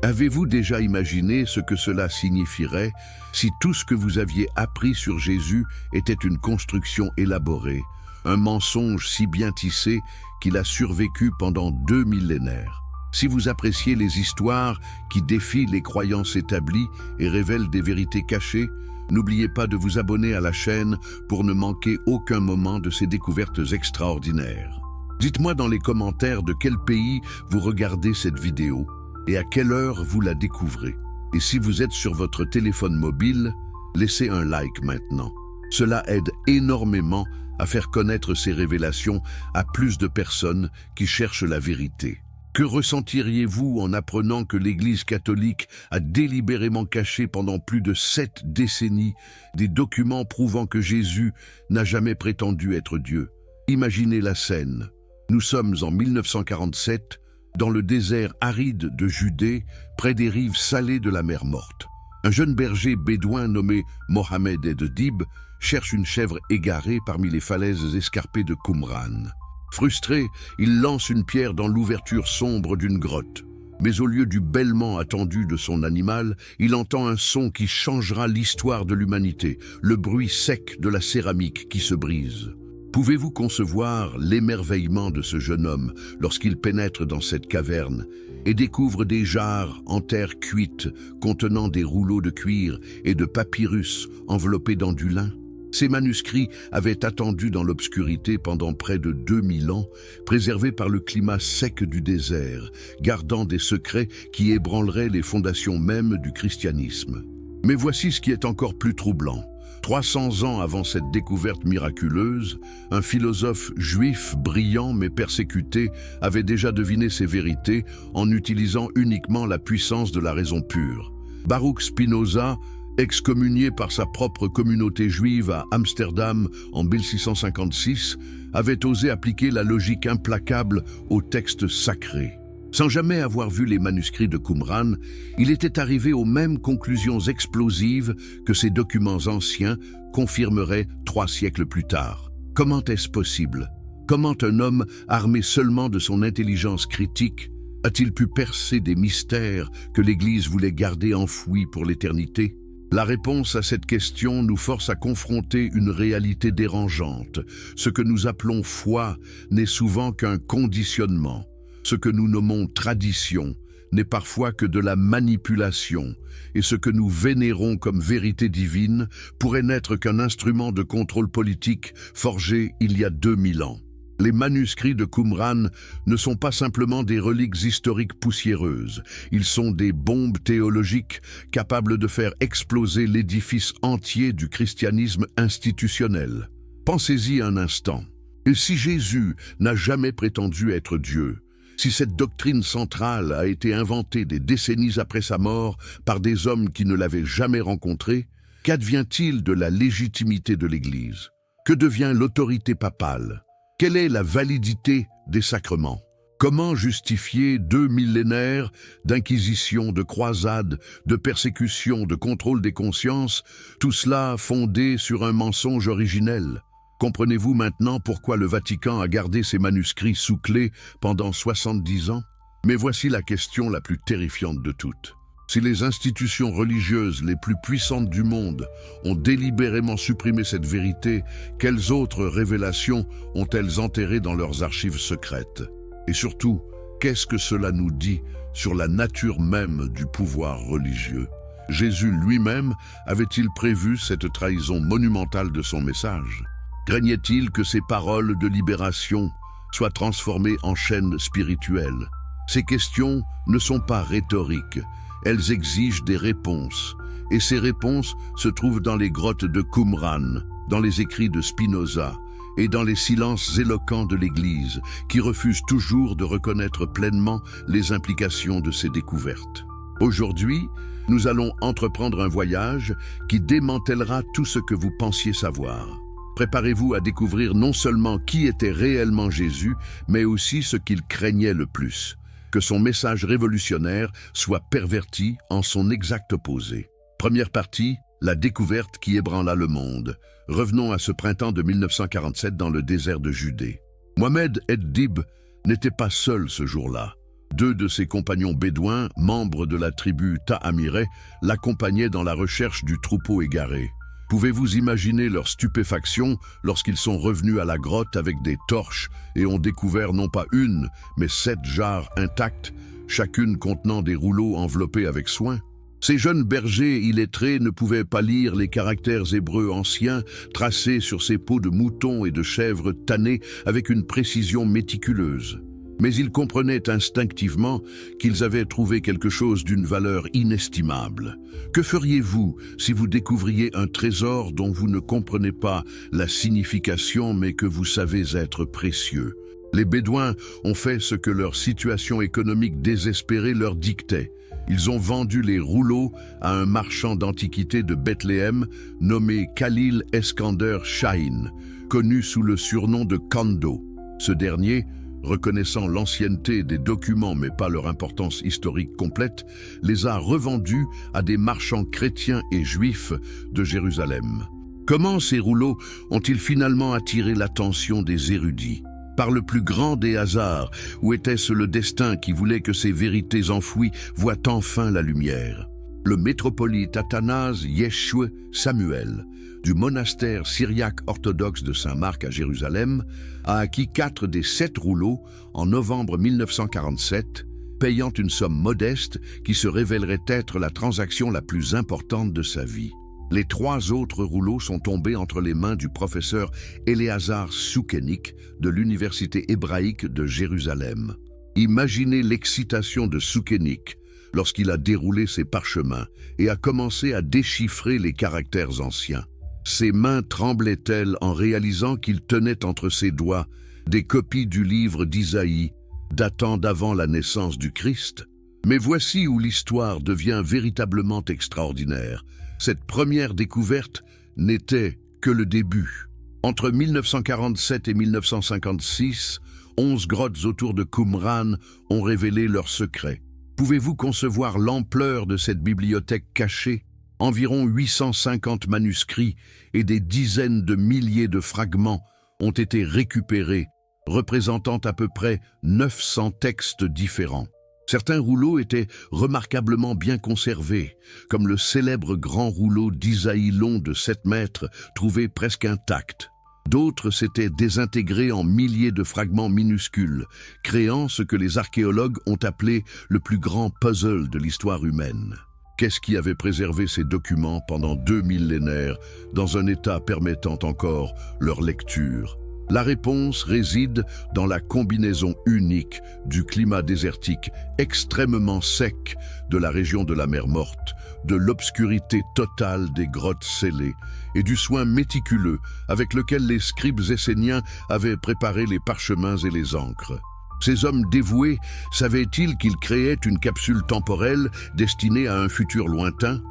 Avez-vous déjà imaginé ce que cela signifierait si tout ce que vous aviez appris sur Jésus était une construction élaborée, un mensonge si bien tissé qu'il a survécu pendant 2 millénaires? Si vous appréciez les histoires qui défient les croyances établies et révèlent des vérités cachées, n'oubliez pas de vous abonner à la chaîne pour ne manquer aucun moment de ces découvertes extraordinaires. Dites-moi dans les commentaires de quel pays vous regardez cette vidéo et à quelle heure vous la découvrez. Et si vous êtes sur votre téléphone mobile, laissez un like maintenant. Cela aide énormément à faire connaître ces révélations à plus de personnes qui cherchent la vérité. Que ressentiriez-vous en apprenant que l'Église catholique a délibérément caché pendant plus de 7 décennies des documents prouvant que Jésus n'a jamais prétendu être Dieu? Imaginez la scène. Nous sommes en 1947, dans le désert aride de Judée, près des rives salées de la mer Morte. Un jeune berger bédouin nommé Mohamed Eddib cherche une chèvre égarée parmi les falaises escarpées de Qumran. Frustré, il lance une pierre dans l'ouverture sombre d'une grotte. Mais au lieu du bêlement attendu de son animal, il entend un son qui changera l'histoire de l'humanité, le bruit sec de la céramique qui se brise. Pouvez-vous concevoir l'émerveillement de ce jeune homme lorsqu'il pénètre dans cette caverne et découvre des jarres en terre cuite contenant des rouleaux de cuir et de papyrus enveloppés dans du lin? Ces manuscrits avaient attendu dans l'obscurité pendant près de 2000 ans, préservés par le climat sec du désert, gardant des secrets qui ébranleraient les fondations mêmes du christianisme. Mais voici ce qui est encore plus troublant. 300 ans avant cette découverte miraculeuse, un philosophe juif brillant mais persécuté avait déjà deviné ces vérités en utilisant uniquement la puissance de la raison pure. Baruch Spinoza, excommunié par sa propre communauté juive à Amsterdam en 1656, avait osé appliquer la logique implacable aux textes sacrés. Sans jamais avoir vu les manuscrits de Qumran, il était arrivé aux mêmes conclusions explosives que ces documents anciens confirmeraient 3 siècles plus tard. Comment est-ce possible? Comment un homme armé seulement de son intelligence critique a-t-il pu percer des mystères que l'Église voulait garder enfouis pour l'éternité? La réponse à cette question nous force à confronter une réalité dérangeante. Ce que nous appelons foi n'est souvent qu'un conditionnement. Ce que nous nommons tradition n'est parfois que de la manipulation, et ce que nous vénérons comme vérité divine pourrait n'être qu'un instrument de contrôle politique forgé il y a 2000 ans. Les manuscrits de Qumran ne sont pas simplement des reliques historiques poussiéreuses, ils sont des bombes théologiques capables de faire exploser l'édifice entier du christianisme institutionnel. Pensez-y un instant. Et si Jésus n'a jamais prétendu être Dieu, si cette doctrine centrale a été inventée des décennies après sa mort par des hommes qui ne l'avaient jamais rencontré, qu'advient-il de la légitimité de l'Église? Que devient l'autorité papale? Quelle est la validité des sacrements? Comment justifier 2 millénaires d'inquisition, de croisades, de persécutions, de contrôle des consciences, tout cela fondé sur un mensonge originel? Comprenez-vous maintenant pourquoi le Vatican a gardé ses manuscrits sous clé pendant 70 ans? Mais voici la question la plus terrifiante de toutes. Si les institutions religieuses les plus puissantes du monde ont délibérément supprimé cette vérité, quelles autres révélations ont-elles enterrées dans leurs archives secrètes? Et surtout, qu'est-ce que cela nous dit sur la nature même du pouvoir religieux? Jésus lui-même avait-il prévu cette trahison monumentale de son message? Craignait-il que ces paroles de libération soient transformées en chaînes spirituelles? Ces questions ne sont pas rhétoriques, elles exigent des réponses. Et ces réponses se trouvent dans les grottes de Qumran, dans les écrits de Spinoza et dans les silences éloquents de l'Église, qui refuse toujours de reconnaître pleinement les implications de ces découvertes. Aujourd'hui, nous allons entreprendre un voyage qui démantèlera tout ce que vous pensiez savoir. Préparez-vous à découvrir non seulement qui était réellement Jésus, mais aussi ce qu'il craignait le plus, que son message révolutionnaire soit perverti en son exact opposé. Première partie, la découverte qui ébranla le monde. Revenons à ce printemps de 1947 dans le désert de Judée. Mohamed Eddib n'était pas seul ce jour-là. 2 de ses compagnons bédouins, membres de la tribu Ta'amiré, l'accompagnaient dans la recherche du troupeau égaré. Pouvez-vous imaginer leur stupéfaction lorsqu'ils sont revenus à la grotte avec des torches et ont découvert non pas une, mais 7 jarres intactes, chacune contenant des rouleaux enveloppés avec soin? Ces jeunes bergers illettrés ne pouvaient pas lire les caractères hébreux anciens tracés sur ces peaux de moutons et de chèvres tannées avec une précision méticuleuse. Mais ils comprenaient instinctivement qu'ils avaient trouvé quelque chose d'une valeur inestimable. Que feriez-vous si vous découvriez un trésor dont vous ne comprenez pas la signification mais que vous savez être précieux? Les Bédouins ont fait ce que leur situation économique désespérée leur dictait. Ils ont vendu les rouleaux à un marchand d'antiquités de Bethléem nommé Khalil Eskander Shahin, connu sous le surnom de Kando. Ce dernier, reconnaissant l'ancienneté des documents mais pas leur importance historique complète, les a revendus à des marchands chrétiens et juifs de Jérusalem. Comment ces rouleaux ont-ils finalement attiré l'attention des érudits? Par le plus grand des hasards, ou était-ce le destin qui voulait que ces vérités enfouies voient enfin la lumière? Le métropolite Athanase Yeshua Samuel, du monastère syriaque orthodoxe de Saint-Marc à Jérusalem, a acquis 4 des 7 rouleaux en novembre 1947, payant une somme modeste qui se révélerait être la transaction la plus importante de sa vie. Les 3 autres rouleaux sont tombés entre les mains du professeur Éléazar Soukenik de l'Université hébraïque de Jérusalem. Imaginez l'excitation de Soukenik lorsqu'il a déroulé ses parchemins et a commencé à déchiffrer les caractères anciens. Ses mains tremblaient-elles en réalisant qu'il tenait entre ses doigts des copies du livre d'Isaïe, datant d'avant la naissance du Christ? Mais voici où l'histoire devient véritablement extraordinaire. Cette première découverte n'était que le début. Entre 1947 et 1956, 11 grottes autour de Qumran ont révélé leurs secrets. Pouvez-vous concevoir l'ampleur de cette bibliothèque cachée? Environ 850 manuscrits et des dizaines de milliers de fragments ont été récupérés, représentant à peu près 900 textes différents. Certains rouleaux étaient remarquablement bien conservés, comme le célèbre grand rouleau d'Isaïe long de 7 mètres, trouvé presque intact. D'autres s'étaient désintégrés en milliers de fragments minuscules, créant ce que les archéologues ont appelé le plus grand puzzle de l'histoire humaine. Qu'est-ce qui avait préservé ces documents pendant 2 millénaires dans un état permettant encore leur lecture? La réponse réside dans la combinaison unique du climat désertique extrêmement sec de la région de la mer Morte, de l'obscurité totale des grottes scellées et du soin méticuleux avec lequel les scribes esséniens avaient préparé les parchemins et les encres. Ces hommes dévoués savaient-ils qu'ils créaient une capsule temporelle destinée à un futur lointain?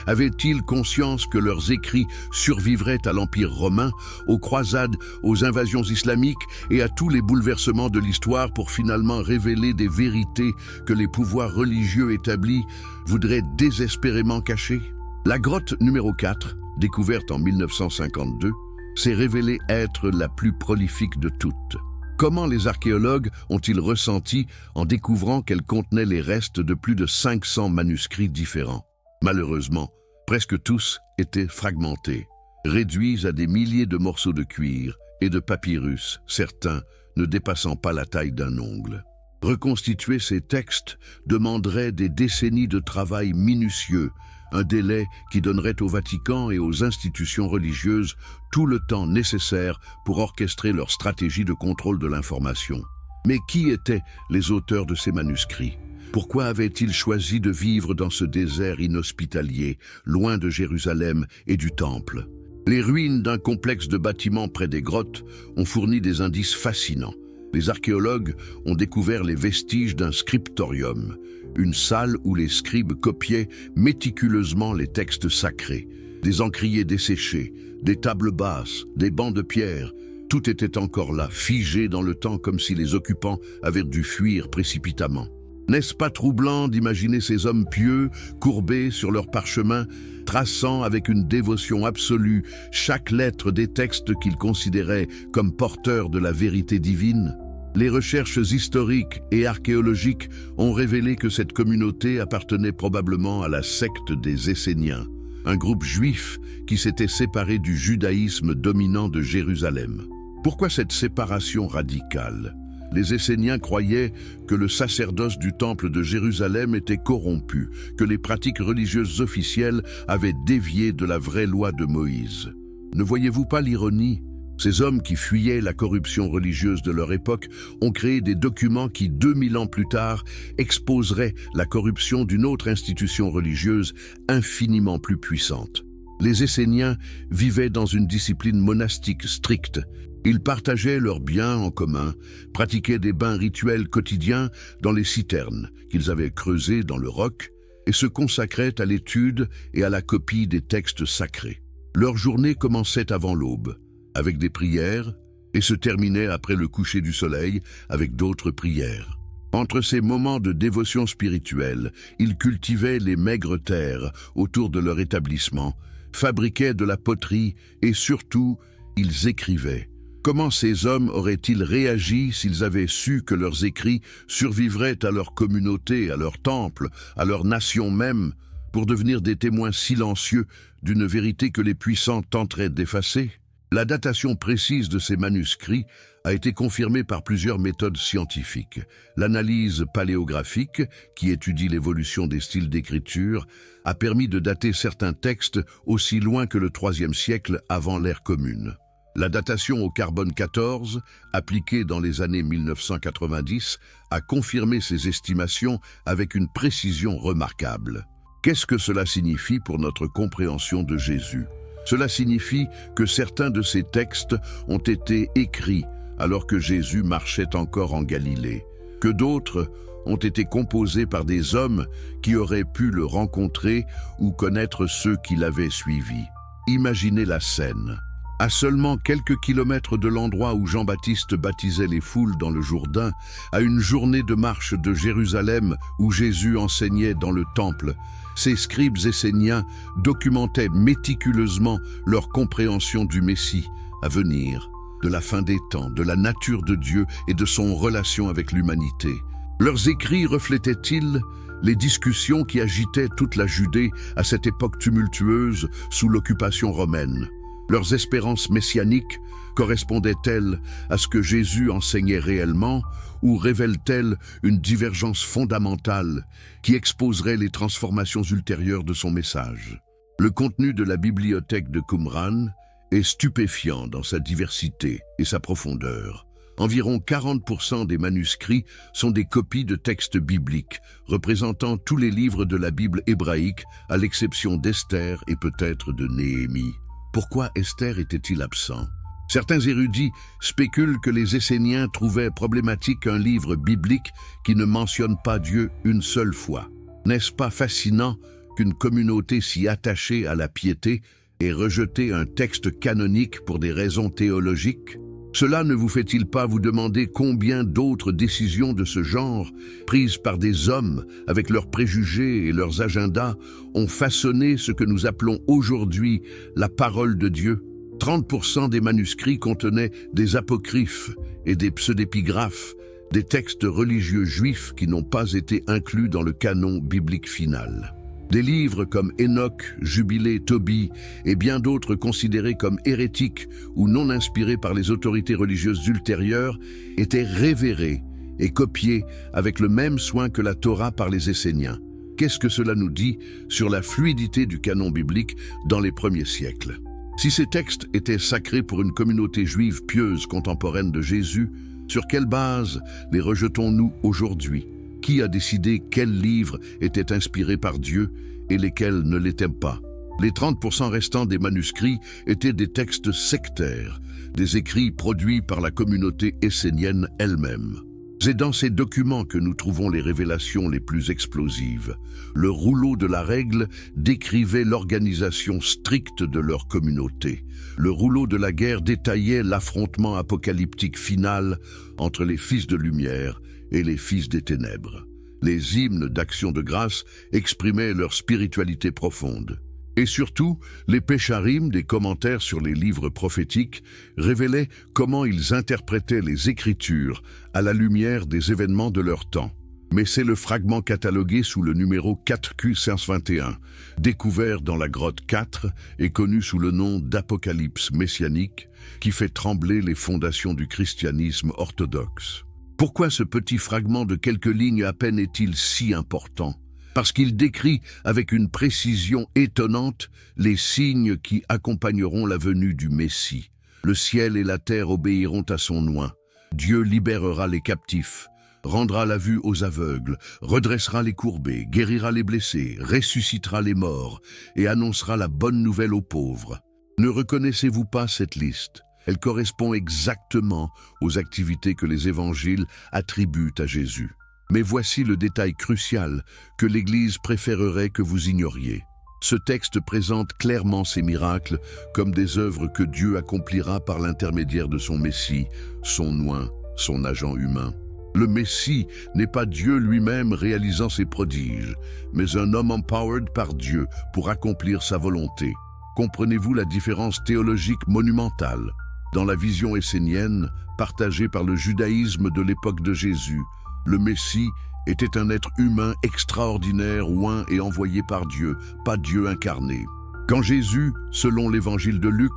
Avaient-ils conscience que leurs écrits survivraient à l'Empire romain, aux croisades, aux invasions islamiques et à tous les bouleversements de l'histoire pour finalement révéler des vérités que les pouvoirs religieux établis voudraient désespérément cacher? La grotte numéro 4, découverte en 1952, s'est révélée être la plus prolifique de toutes. Comment les archéologues ont-ils ressenti en découvrant qu'elle contenait les restes de plus de 500 manuscrits différents? Malheureusement, presque tous étaient fragmentés, réduits à des milliers de morceaux de cuir et de papyrus, certains ne dépassant pas la taille d'un ongle. Reconstituer ces textes demanderait des décennies de travail minutieux, un délai qui donnerait au Vatican et aux institutions religieuses tout le temps nécessaire pour orchestrer leur stratégie de contrôle de l'information. Mais qui étaient les auteurs de ces manuscrits? Pourquoi avaient-ils choisi de vivre dans ce désert inhospitalier, loin de Jérusalem et du Temple? Les ruines d'un complexe de bâtiments près des grottes ont fourni des indices fascinants. Les archéologues ont découvert les vestiges d'un scriptorium, une salle où les scribes copiaient méticuleusement les textes sacrés. Des encriers desséchés, des tables basses, des bancs de pierre, tout était encore là, figé dans le temps comme si les occupants avaient dû fuir précipitamment. N'est-ce pas troublant d'imaginer ces hommes pieux, courbés sur leur parchemin, traçant avec une dévotion absolue chaque lettre des textes qu'ils considéraient comme porteurs de la vérité divine? Les recherches historiques et archéologiques ont révélé que cette communauté appartenait probablement à la secte des Esséniens, un groupe juif qui s'était séparé du judaïsme dominant de Jérusalem. Pourquoi cette séparation radicale? Les Esséniens croyaient que le sacerdoce du temple de Jérusalem était corrompu, que les pratiques religieuses officielles avaient dévié de la vraie loi de Moïse. Ne voyez-vous pas l'ironie? Ces hommes qui fuyaient la corruption religieuse de leur époque ont créé des documents qui, 2000 ans plus tard, exposeraient la corruption d'une autre institution religieuse infiniment plus puissante. Les Esséniens vivaient dans une discipline monastique stricte. Ils partageaient leurs biens en commun, pratiquaient des bains rituels quotidiens dans les citernes qu'ils avaient creusées dans le roc et se consacraient à l'étude et à la copie des textes sacrés. Leur journée commençait avant l'aube, avec des prières, et se terminait après le coucher du soleil avec d'autres prières. Entre ces moments de dévotion spirituelle, ils cultivaient les maigres terres autour de leur établissement, fabriquaient de la poterie et surtout, ils écrivaient. Comment ces hommes auraient-ils réagi s'ils avaient su que leurs écrits survivraient à leur communauté, à leur temple, à leur nation même, pour devenir des témoins silencieux d'une vérité que les puissants tenteraient d'effacer? La datation précise de ces manuscrits a été confirmée par plusieurs méthodes scientifiques. L'analyse paléographique, qui étudie l'évolution des styles d'écriture, a permis de dater certains textes aussi loin que le IIIe siècle avant l'ère commune. La datation au carbone 14, appliquée dans les années 1990, a confirmé ces estimations avec une précision remarquable. Qu'est-ce que cela signifie pour notre compréhension de Jésus? Cela signifie que certains de ces textes ont été écrits alors que Jésus marchait encore en Galilée, que d'autres ont été composés par des hommes qui auraient pu le rencontrer ou connaître ceux qui l'avaient suivi. Imaginez la scène. À seulement quelques kilomètres de l'endroit où Jean-Baptiste baptisait les foules dans le Jourdain, à une journée de marche de Jérusalem où Jésus enseignait dans le temple, ces scribes esséniens documentaient méticuleusement leur compréhension du Messie à venir, de la fin des temps, de la nature de Dieu et de son relation avec l'humanité. Leurs écrits reflétaient-ils les discussions qui agitaient toute la Judée à cette époque tumultueuse sous l'occupation romaine? Leurs espérances messianiques correspondaient-elles à ce que Jésus enseignait réellement ou révèlent-elles une divergence fondamentale qui exposerait les transformations ultérieures de son message? Le contenu de la bibliothèque de Qumran est stupéfiant dans sa diversité et sa profondeur. Environ 40% des manuscrits sont des copies de textes bibliques, représentant tous les livres de la Bible hébraïque, à l'exception d'Esther et peut-être de Néhémie. Pourquoi Esther était-il absent? Certains érudits spéculent que les Esséniens trouvaient problématique un livre biblique qui ne mentionne pas Dieu une seule fois. N'est-ce pas fascinant qu'une communauté si attachée à la piété ait rejeté un texte canonique pour des raisons théologiques? Cela ne vous fait-il pas vous demander combien d'autres décisions de ce genre, prises par des hommes avec leurs préjugés et leurs agendas, ont façonné ce que nous appelons aujourd'hui la parole de Dieu? 30% des manuscrits contenaient des apocryphes et des pseudépigraphes, des textes religieux juifs qui n'ont pas été inclus dans le canon biblique final. Des livres comme Enoch, Jubilé, Tobie et bien d'autres considérés comme hérétiques ou non inspirés par les autorités religieuses ultérieures étaient révérés et copiés avec le même soin que la Torah par les Esséniens. Qu'est-ce que cela nous dit sur la fluidité du canon biblique dans les premiers siècles? Si ces textes étaient sacrés pour une communauté juive pieuse contemporaine de Jésus, sur quelle base les rejetons-nous aujourd'hui? Qui a décidé quels livres étaient inspirés par Dieu et lesquels ne l'étaient pas? Les 30% restants des manuscrits étaient des textes sectaires, des écrits produits par la communauté essénienne elle-même. C'est dans ces documents que nous trouvons les révélations les plus explosives. Le rouleau de la règle décrivait l'organisation stricte de leur communauté. Le rouleau de la guerre détaillait l'affrontement apocalyptique final entre les fils de lumière et les fils des ténèbres. Les hymnes d'action de grâce exprimaient leur spiritualité profonde. Et surtout, les Pesharim, des commentaires sur les livres prophétiques, révélaient comment ils interprétaient les Écritures à la lumière des événements de leur temps. Mais c'est le fragment catalogué sous le numéro 4Q521, découvert dans la grotte 4 et connu sous le nom d'Apocalypse messianique, qui fait trembler les fondations du christianisme orthodoxe. Pourquoi ce petit fragment de quelques lignes à peine est-il si important ? Parce qu'il décrit avec une précision étonnante les signes qui accompagneront la venue du Messie. Le ciel et la terre obéiront à son oint. Dieu libérera les captifs, rendra la vue aux aveugles, redressera les courbés, guérira les blessés, ressuscitera les morts et annoncera la bonne nouvelle aux pauvres. Ne reconnaissez-vous pas cette liste ? Elle correspond exactement aux activités que les évangiles attribuent à Jésus. Mais voici le détail crucial que l'Église préférerait que vous ignoriez. Ce texte présente clairement ces miracles comme des œuvres que Dieu accomplira par l'intermédiaire de son Messie, son oint, son agent humain. Le Messie n'est pas Dieu lui-même réalisant ses prodiges, mais un homme empowered par Dieu pour accomplir sa volonté. Comprenez-vous la différence théologique monumentale? Dans la vision essénienne, partagée par le judaïsme de l'époque de Jésus, le Messie était un être humain extraordinaire, oint et envoyé par Dieu, pas Dieu incarné. Quand Jésus, selon l'évangile de Luc,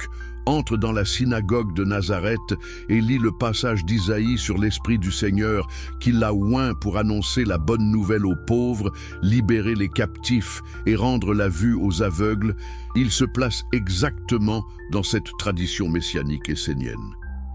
entre dans la synagogue de Nazareth et lit le passage d'Isaïe sur l'Esprit du Seigneur qui l'a oint pour annoncer la bonne nouvelle aux pauvres, libérer les captifs et rendre la vue aux aveugles, il se place exactement dans cette tradition messianique essénienne.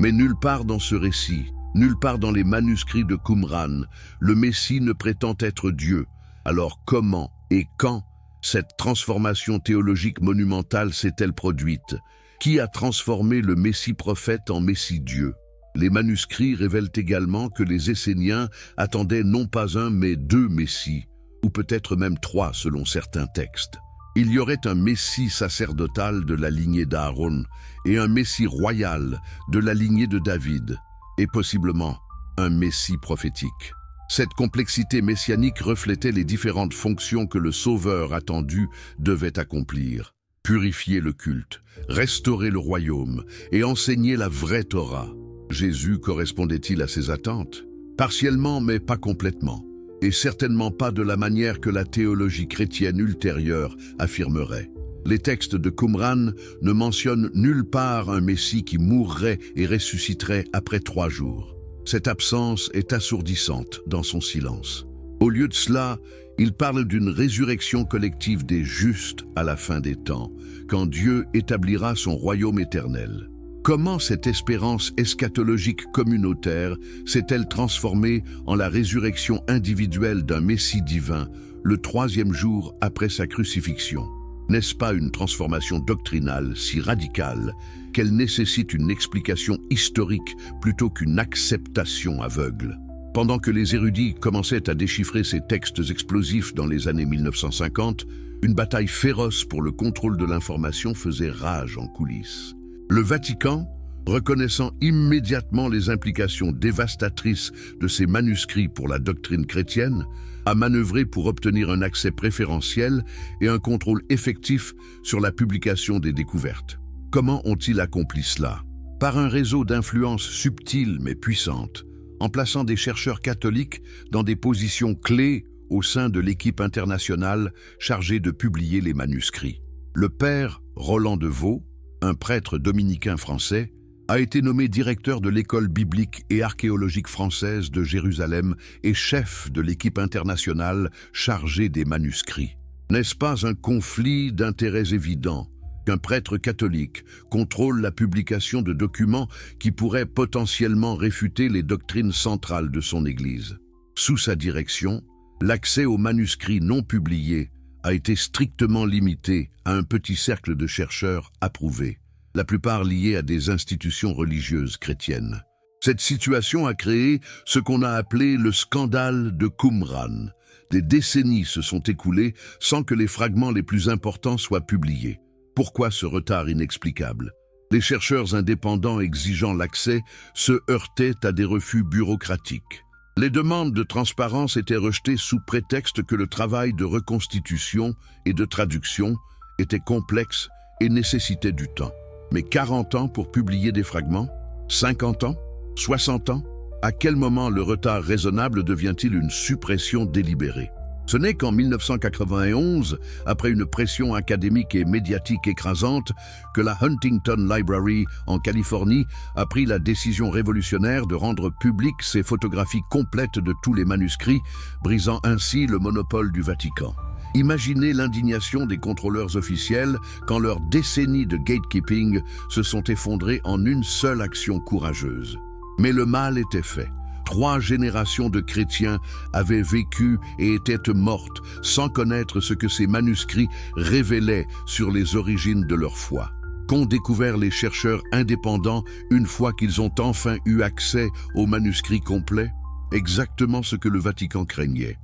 Mais nulle part dans ce récit, nulle part dans les manuscrits de Qumran, le Messie ne prétend être Dieu. Alors comment et quand cette transformation théologique monumentale s'est-elle produite? Qui a transformé le Messie prophète en Messie Dieu? Les manuscrits révèlent également que les Esséniens attendaient non pas un mais deux Messies, ou peut-être même trois selon certains textes. Il y aurait un Messie sacerdotal de la lignée d'Aaron et un Messie royal de la lignée de David, et possiblement un Messie prophétique. Cette complexité messianique reflétait les différentes fonctions que le Sauveur attendu devait accomplir. Purifier le culte, restaurer le royaume et enseigner la vraie Torah. Jésus correspondait-il à ces attentes? Partiellement, mais pas complètement. Et certainement pas de la manière que la théologie chrétienne ultérieure affirmerait. Les textes de Qumran ne mentionnent nulle part un Messie qui mourrait et ressusciterait après 3 jours. Cette absence est assourdissante dans son silence. Au lieu de cela, il parle d'une résurrection collective des justes à la fin des temps, quand Dieu établira son royaume éternel. Comment cette espérance eschatologique communautaire s'est-elle transformée en la résurrection individuelle d'un Messie divin, le 3e jour après sa crucifixion? N'est-ce pas une transformation doctrinale si radicale qu'elle nécessite une explication historique plutôt qu'une acceptation aveugle? Pendant que les érudits commençaient à déchiffrer ces textes explosifs dans les années 1950, une bataille féroce pour le contrôle de l'information faisait rage en coulisses. Le Vatican, reconnaissant immédiatement les implications dévastatrices de ces manuscrits pour la doctrine chrétienne, a manœuvré pour obtenir un accès préférentiel et un contrôle effectif sur la publication des découvertes. Comment ont-ils accompli cela? Par un réseau d'influences subtiles mais puissantes, en plaçant des chercheurs catholiques dans des positions clés au sein de l'équipe internationale chargée de publier les manuscrits. Le père Roland de Vaux, un prêtre dominicain français, a été nommé directeur de l'école biblique et archéologique française de Jérusalem et chef de l'équipe internationale chargée des manuscrits. N'est-ce pas un conflit d'intérêts évident qu'un prêtre catholique contrôle la publication de documents qui pourraient potentiellement réfuter les doctrines centrales de son Église? Sous sa direction, l'accès aux manuscrits non publiés a été strictement limité à un petit cercle de chercheurs approuvés, la plupart liés à des institutions religieuses chrétiennes. Cette situation a créé ce qu'on a appelé le scandale de Qumran. Des décennies se sont écoulées sans que les fragments les plus importants soient publiés. Pourquoi ce retard inexplicable? Les chercheurs indépendants exigeant l'accès se heurtaient à des refus bureaucratiques. Les demandes de transparence étaient rejetées sous prétexte que le travail de reconstitution et de traduction était complexe et nécessitait du temps. Mais 40 ans pour publier des fragments? 50 ans? 60 ans? À quel moment le retard raisonnable devient-il une suppression délibérée? Ce n'est qu'en 1991, après une pression académique et médiatique écrasante, que la Huntington Library en Californie a pris la décision révolutionnaire de rendre publiques ses photographies complètes de tous les manuscrits, brisant ainsi le monopole du Vatican. Imaginez l'indignation des contrôleurs officiels quand leurs décennies de gatekeeping se sont effondrées en une seule action courageuse. Mais le mal était fait. 3 générations de chrétiens avaient vécu et étaient mortes sans connaître ce que ces manuscrits révélaient sur les origines de leur foi. Qu'ont découvert les chercheurs indépendants une fois qu'ils ont enfin eu accès aux manuscrits complets? Exactement ce que le Vatican craignait.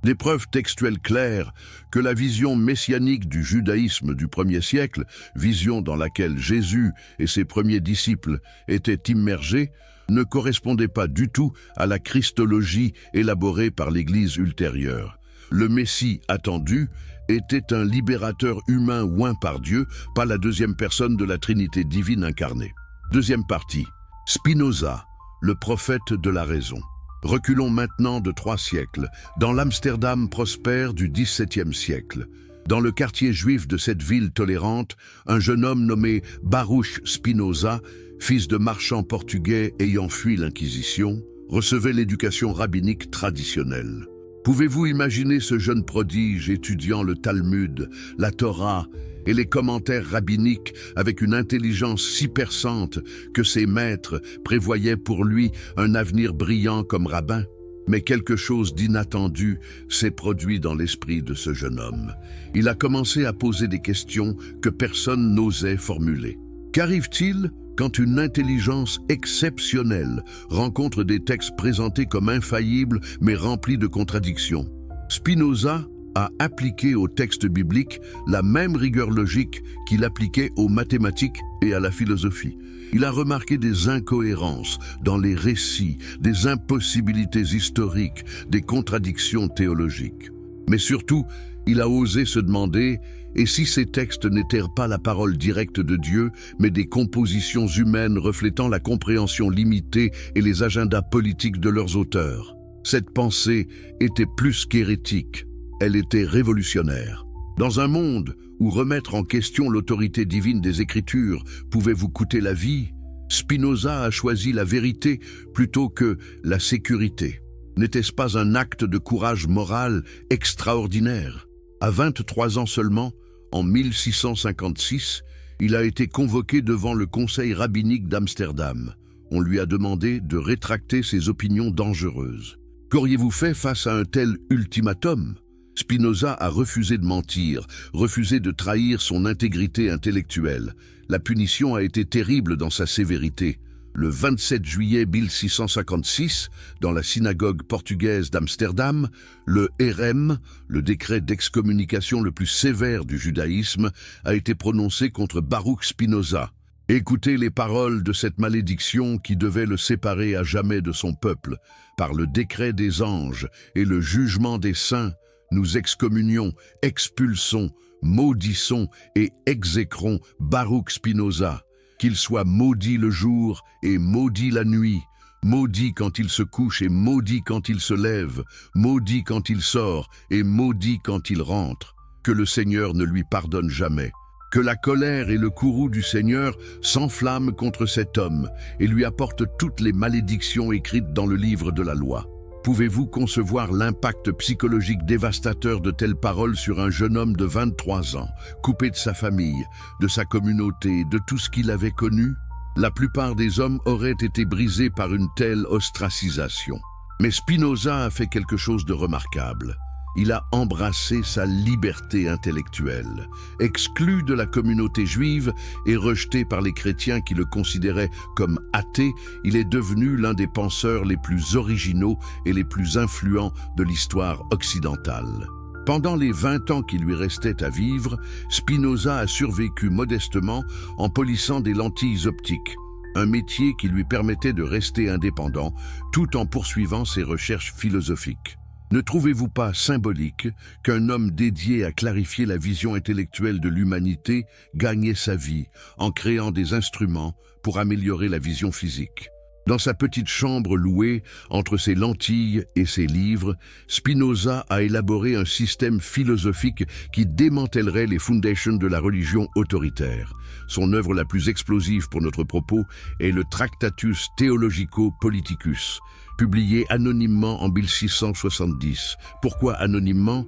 Des preuves textuelles claires que la vision messianique du judaïsme du 1er siècle, vision dans laquelle Jésus et ses premiers disciples étaient immergés, ne correspondait pas du tout à la christologie élaborée par l'Église ultérieure. Le Messie attendu était un libérateur humain oint par Dieu, pas la deuxième personne de la Trinité divine incarnée. Deuxième partie, Spinoza, le prophète de la raison. Reculons maintenant de 3 siècles, dans l'Amsterdam prospère du XVIIe siècle. Dans le quartier juif de cette ville tolérante, un jeune homme nommé Baruch Spinoza, fils de marchand portugais ayant fui l'Inquisition, recevait l'éducation rabbinique traditionnelle. Pouvez-vous imaginer ce jeune prodige étudiant le Talmud, la Torah et les commentaires rabbiniques avec une intelligence si perçante que ses maîtres prévoyaient pour lui un avenir brillant comme rabbin? Mais quelque chose d'inattendu s'est produit dans l'esprit de ce jeune homme. Il a commencé à poser des questions que personne n'osait formuler. Qu'arrive-t-il quand une intelligence exceptionnelle rencontre des textes présentés comme infaillibles mais remplis de contradictions? Spinoza a appliqué au texte biblique la même rigueur logique qu'il appliquait aux mathématiques et à la philosophie. Il a remarqué des incohérences dans les récits, des impossibilités historiques, des contradictions théologiques. Mais surtout, il a osé se demander « Et si ces textes n'étaient pas la parole directe de Dieu, mais des compositions humaines reflétant la compréhension limitée et les agendas politiques de leurs auteurs ?» Cette pensée était plus qu'hérétique, elle était révolutionnaire. Dans un monde où remettre en question l'autorité divine des Écritures pouvait vous coûter la vie, Spinoza a choisi la vérité plutôt que la sécurité. N'était-ce pas un acte de courage moral extraordinaire? À 23 ans seulement, en 1656, il a été convoqué devant le conseil rabbinique d'Amsterdam. On lui a demandé de rétracter ses opinions dangereuses. Qu'auriez-vous fait face à un tel ultimatum? Spinoza a refusé de mentir, refusé de trahir son intégrité intellectuelle. La punition a été terrible dans sa sévérité. Le 27 juillet 1656, dans la synagogue portugaise d'Amsterdam, le hérem, le décret d'excommunication le plus sévère du judaïsme, a été prononcé contre Baruch Spinoza. Écoutez les paroles de cette malédiction qui devait le séparer à jamais de son peuple. Par le décret des anges et le jugement des saints, nous excommunions, expulsons, maudissons et exécrons Baruch Spinoza. Qu'il soit maudit le jour et maudit la nuit, maudit quand il se couche et maudit quand il se lève, maudit quand il sort et maudit quand il rentre. Que le Seigneur ne lui pardonne jamais. Que la colère et le courroux du Seigneur s'enflamment contre cet homme et lui apportent toutes les malédictions écrites dans le livre de la loi. Pouvez-vous concevoir l'impact psychologique dévastateur de telles paroles sur un jeune homme de 23 ans, coupé de sa famille, de sa communauté, de tout ce qu'il avait connu? La plupart des hommes auraient été brisés par une telle ostracisation. Mais Spinoza a fait quelque chose de remarquable. Il a embrassé sa liberté intellectuelle. Exclu de la communauté juive et rejeté par les chrétiens qui le considéraient comme athée, il est devenu l'un des penseurs les plus originaux et les plus influents de l'histoire occidentale. Pendant les 20 ans qui lui restaient à vivre, Spinoza a survécu modestement en polissant des lentilles optiques, un métier qui lui permettait de rester indépendant tout en poursuivant ses recherches philosophiques. Ne trouvez-vous pas symbolique qu'un homme dédié à clarifier la vision intellectuelle de l'humanité gagnait sa vie en créant des instruments pour améliorer la vision physique? Dans sa petite chambre louée, entre ses lentilles et ses livres, Spinoza a élaboré un système philosophique qui démantèlerait les fondations de la religion autoritaire. Son œuvre la plus explosive pour notre propos est le Tractatus Theologico Politicus, publié anonymement en 1670. Pourquoi anonymement?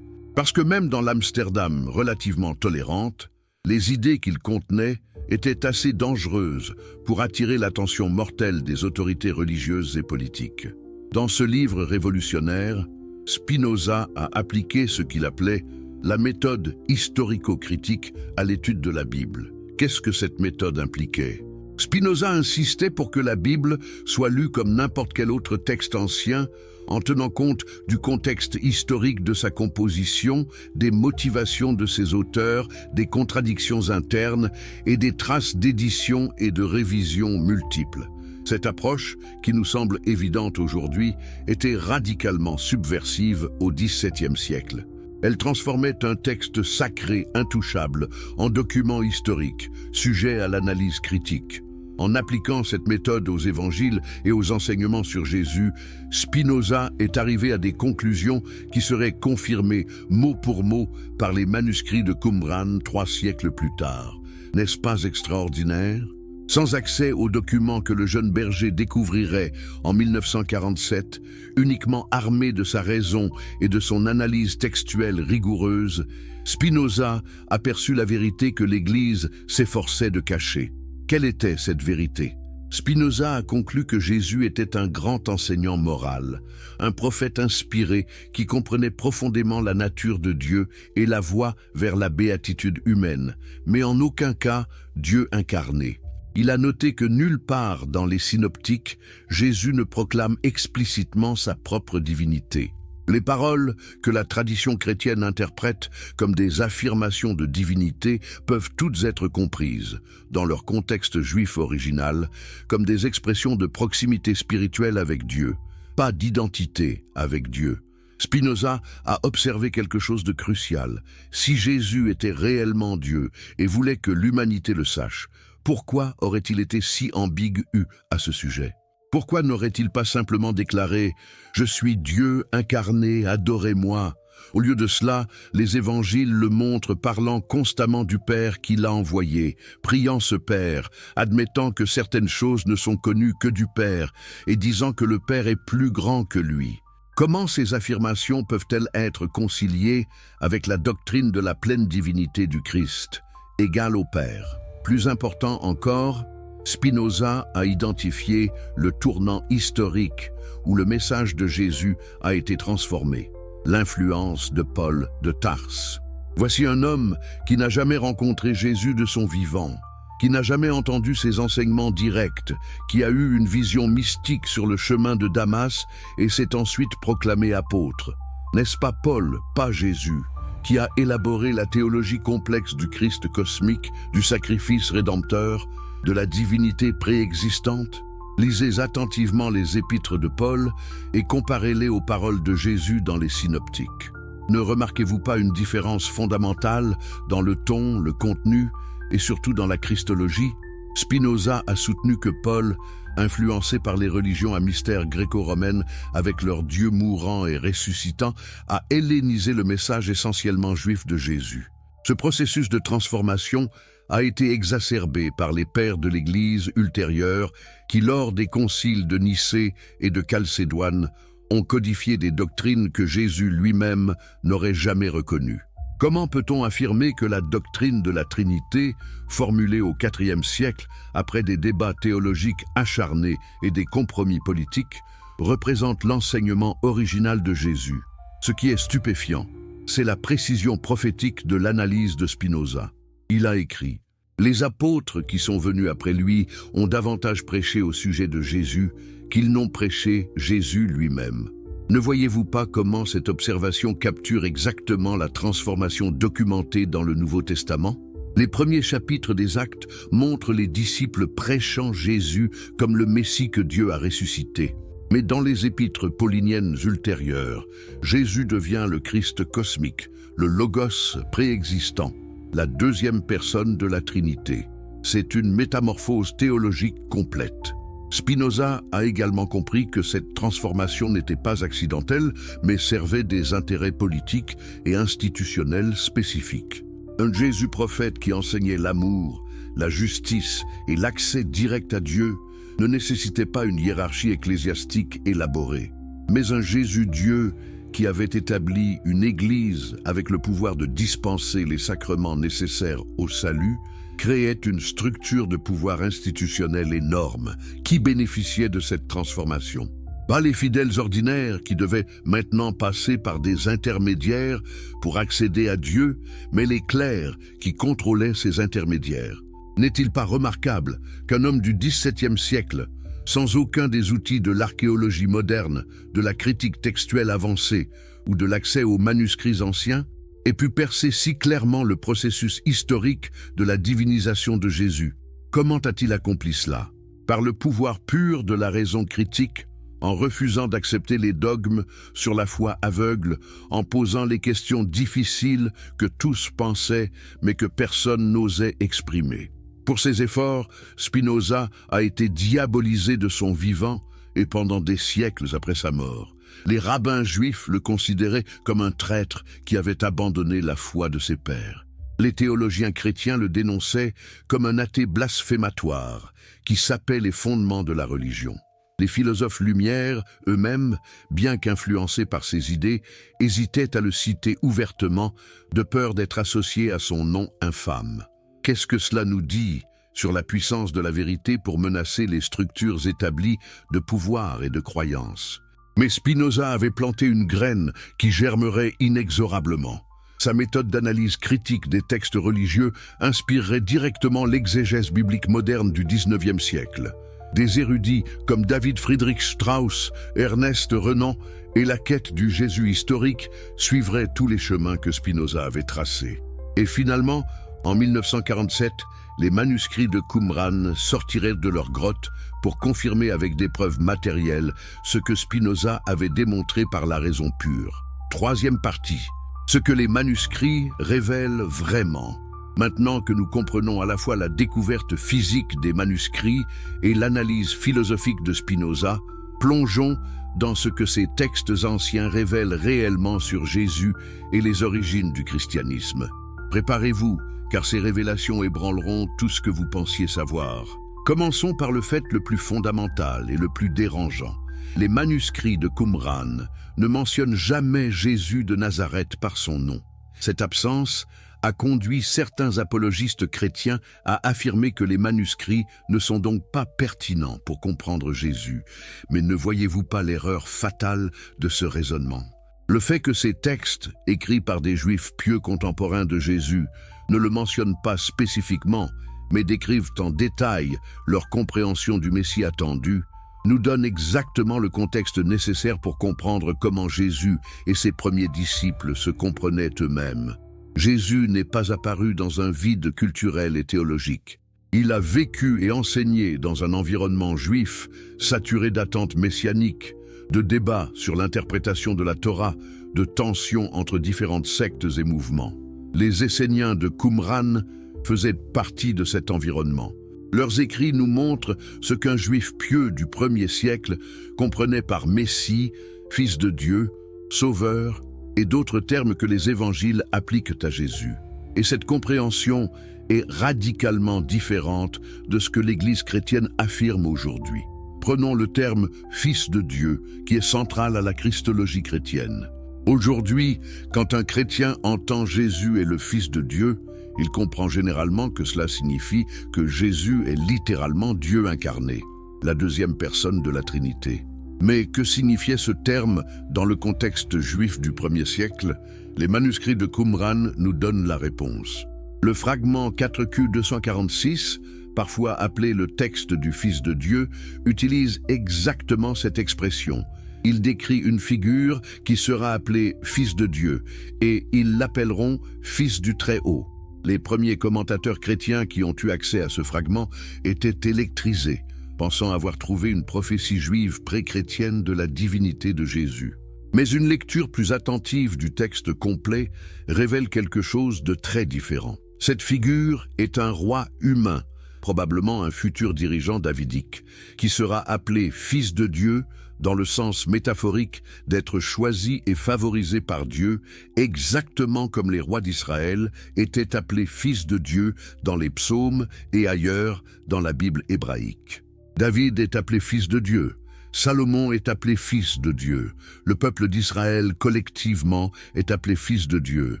Parce que même dans l'Amsterdam relativement tolérante, les idées qu'il contenait étaient assez dangereuses pour attirer l'attention mortelle des autorités religieuses et politiques. Dans ce livre révolutionnaire, Spinoza a appliqué ce qu'il appelait la méthode historico-critique à l'étude de la Bible. Qu'est-ce que cette méthode impliquait? Spinoza insistait pour que la Bible soit lue comme n'importe quel autre texte ancien, en tenant compte du contexte historique de sa composition, des motivations de ses auteurs, des contradictions internes et des traces d'édition et de révision multiples. Cette approche, qui nous semble évidente aujourd'hui, était radicalement subversive au XVIIe siècle. Elle transformait un texte sacré, intouchable, en document historique, sujet à l'analyse critique. En appliquant cette méthode aux évangiles et aux enseignements sur Jésus, Spinoza est arrivé à des conclusions qui seraient confirmées mot pour mot par les manuscrits de Qumran 3 siècles plus tard. N'est-ce pas extraordinaire? Sans accès aux documents que le jeune berger découvrirait en 1947, uniquement armé de sa raison et de son analyse textuelle rigoureuse, Spinoza aperçut la vérité que l'Église s'efforçait de cacher. Quelle était cette vérité? Spinoza a conclu que Jésus était un grand enseignant moral, un prophète inspiré qui comprenait profondément la nature de Dieu et la voie vers la béatitude humaine, mais en aucun cas Dieu incarné. Il a noté que nulle part dans les synoptiques, Jésus ne proclame explicitement sa propre divinité. Les paroles que la tradition chrétienne interprète comme des affirmations de divinité peuvent toutes être comprises, dans leur contexte juif original, comme des expressions de proximité spirituelle avec Dieu, pas d'identité avec Dieu. Spinoza a observé quelque chose de crucial. Si Jésus était réellement Dieu et voulait que l'humanité le sache, pourquoi aurait-il été si ambigu à ce sujet? Pourquoi n'aurait-il pas simplement déclaré « Je suis Dieu incarné, adorez-moi » ? Au lieu de cela, les évangiles le montrent parlant constamment du Père qui l'a envoyé, priant ce Père, admettant que certaines choses ne sont connues que du Père et disant que le Père est plus grand que lui. Comment ces affirmations peuvent-elles être conciliées avec la doctrine de la pleine divinité du Christ, égale au Père? Plus important encore, Spinoza a identifié le tournant historique où le message de Jésus a été transformé, l'influence de Paul de Tarse. Voici un homme qui n'a jamais rencontré Jésus de son vivant, qui n'a jamais entendu ses enseignements directs, qui a eu une vision mystique sur le chemin de Damas et s'est ensuite proclamé apôtre. N'est-ce pas Paul, pas Jésus, qui a élaboré la théologie complexe du Christ cosmique, du sacrifice rédempteur, de la divinité préexistante? Lisez attentivement les épîtres de Paul et comparez-les aux paroles de Jésus dans les synoptiques. Ne remarquez-vous pas une différence fondamentale dans le ton, le contenu et surtout dans la christologie? Spinoza a soutenu que Paul, influencé par les religions à mystère gréco-romaines avec leur Dieu mourant et ressuscitant, a hellénisé le message essentiellement juif de Jésus. Ce processus de transformation a été exacerbé par les pères de l'Église ultérieure qui, lors des conciles de Nicée et de Chalcédoine, ont codifié des doctrines que Jésus lui-même n'aurait jamais reconnues. Comment peut-on affirmer que la doctrine de la Trinité, formulée au IVe siècle après des débats théologiques acharnés et des compromis politiques, représente l'enseignement original de Jésus? Ce qui est stupéfiant, c'est la précision prophétique de l'analyse de Spinoza. Il a écrit « Les apôtres qui sont venus après lui ont davantage prêché au sujet de Jésus qu'ils n'ont prêché Jésus lui-même. » Ne voyez-vous pas comment cette observation capture exactement la transformation documentée dans le Nouveau Testament? Les premiers chapitres des Actes montrent les disciples prêchant Jésus comme le Messie que Dieu a ressuscité. Mais dans les épîtres pauliniennes ultérieures, Jésus devient le Christ cosmique, le Logos préexistant, la deuxième personne de la Trinité. C'est une métamorphose théologique complète. Spinoza a également compris que cette transformation n'était pas accidentelle, mais servait des intérêts politiques et institutionnels spécifiques. Un Jésus prophète qui enseignait l'amour, la justice et l'accès direct à Dieu ne nécessitait pas une hiérarchie ecclésiastique élaborée, mais un Jésus Dieu qui avait établi une Église avec le pouvoir de dispenser les sacrements nécessaires au salut, créait une structure de pouvoir institutionnel énorme qui bénéficiait de cette transformation. Pas les fidèles ordinaires qui devaient maintenant passer par des intermédiaires pour accéder à Dieu, mais les clercs qui contrôlaient ces intermédiaires. N'est-il pas remarquable qu'un homme du XVIIe siècle, sans aucun des outils de l'archéologie moderne, de la critique textuelle avancée ou de l'accès aux manuscrits anciens, ait pu percer si clairement le processus historique de la divinisation de Jésus? Comment a-t-il accompli cela? Par le pouvoir pur de la raison critique, en refusant d'accepter les dogmes sur la foi aveugle, en posant les questions difficiles que tous pensaient mais que personne n'osait exprimer. Pour ses efforts, Spinoza a été diabolisé de son vivant et pendant des siècles après sa mort. Les rabbins juifs le considéraient comme un traître qui avait abandonné la foi de ses pères. Les théologiens chrétiens le dénonçaient comme un athée blasphématoire qui sapait les fondements de la religion. Les philosophes lumières, eux-mêmes, bien qu'influencés par ses idées, hésitaient à le citer ouvertement de peur d'être associés à son nom infâme. Qu'est-ce que cela nous dit sur la puissance de la vérité pour menacer les structures établies de pouvoir et de croyance? Mais Spinoza avait planté une graine qui germerait inexorablement. Sa méthode d'analyse critique des textes religieux inspirerait directement l'exégèse biblique moderne du XIXe siècle. Des érudits comme David Friedrich Strauss, Ernest Renan et la quête du Jésus historique suivraient tous les chemins que Spinoza avait tracés. Et finalement, en 1947, les manuscrits de Qumran sortiraient de leur grotte pour confirmer avec des preuves matérielles ce que Spinoza avait démontré par la raison pure. Troisième partie, ce que les manuscrits révèlent vraiment. Maintenant que nous comprenons à la fois la découverte physique des manuscrits et l'analyse philosophique de Spinoza, plongeons dans ce que ces textes anciens révèlent réellement sur Jésus et les origines du christianisme. Préparez-vous, car ces révélations ébranleront tout ce que vous pensiez savoir. Commençons par le fait le plus fondamental et le plus dérangeant. Les manuscrits de Qumran ne mentionnent jamais Jésus de Nazareth par son nom. Cette absence a conduit certains apologistes chrétiens à affirmer que les manuscrits ne sont donc pas pertinents pour comprendre Jésus. Mais ne voyez-vous pas l'erreur fatale de ce raisonnement? Le fait que ces textes, écrits par des Juifs pieux contemporains de Jésus, ne le mentionnent pas spécifiquement, mais décrivent en détail leur compréhension du Messie attendu, nous donne exactement le contexte nécessaire pour comprendre comment Jésus et ses premiers disciples se comprenaient eux-mêmes. Jésus n'est pas apparu dans un vide culturel et théologique. Il a vécu et enseigné dans un environnement juif saturé d'attentes messianiques, de débats sur l'interprétation de la Torah, de tensions entre différentes sectes et mouvements. Les Esséniens de Qumran faisaient partie de cet environnement. Leurs écrits nous montrent ce qu'un juif pieux du 1er siècle comprenait par Messie, Fils de Dieu, Sauveur et d'autres termes que les évangiles appliquent à Jésus. Et cette compréhension est radicalement différente de ce que l'Église chrétienne affirme aujourd'hui. Prenons le terme « Fils de Dieu » qui est central à la christologie chrétienne. Aujourd'hui, quand un chrétien entend Jésus est le Fils de Dieu, il comprend généralement que cela signifie que Jésus est littéralement Dieu incarné, la deuxième personne de la Trinité. Mais que signifiait ce terme dans le contexte juif du 1er siècle? Les manuscrits de Qumran nous donnent la réponse. Le fragment 4Q 246, parfois appelé le texte du Fils de Dieu, utilise exactement cette expression. Il décrit une figure qui sera appelée Fils de Dieu, et ils l'appelleront Fils du Très-Haut. Les premiers commentateurs chrétiens qui ont eu accès à ce fragment étaient électrisés. pensant avoir trouvé une prophétie juive pré-chrétienne de la divinité de Jésus. Mais une lecture plus attentive du texte complet révèle quelque chose de très différent. Cette figure est un roi humain, probablement un futur dirigeant davidique, qui sera appelé fils de Dieu dans le sens métaphorique d'être choisi et favorisé par Dieu, exactement comme les rois d'Israël étaient appelés fils de Dieu dans les psaumes et ailleurs dans la Bible hébraïque. David est appelé fils de Dieu. Salomon est appelé fils de Dieu. Le peuple d'Israël, collectivement, est appelé fils de Dieu.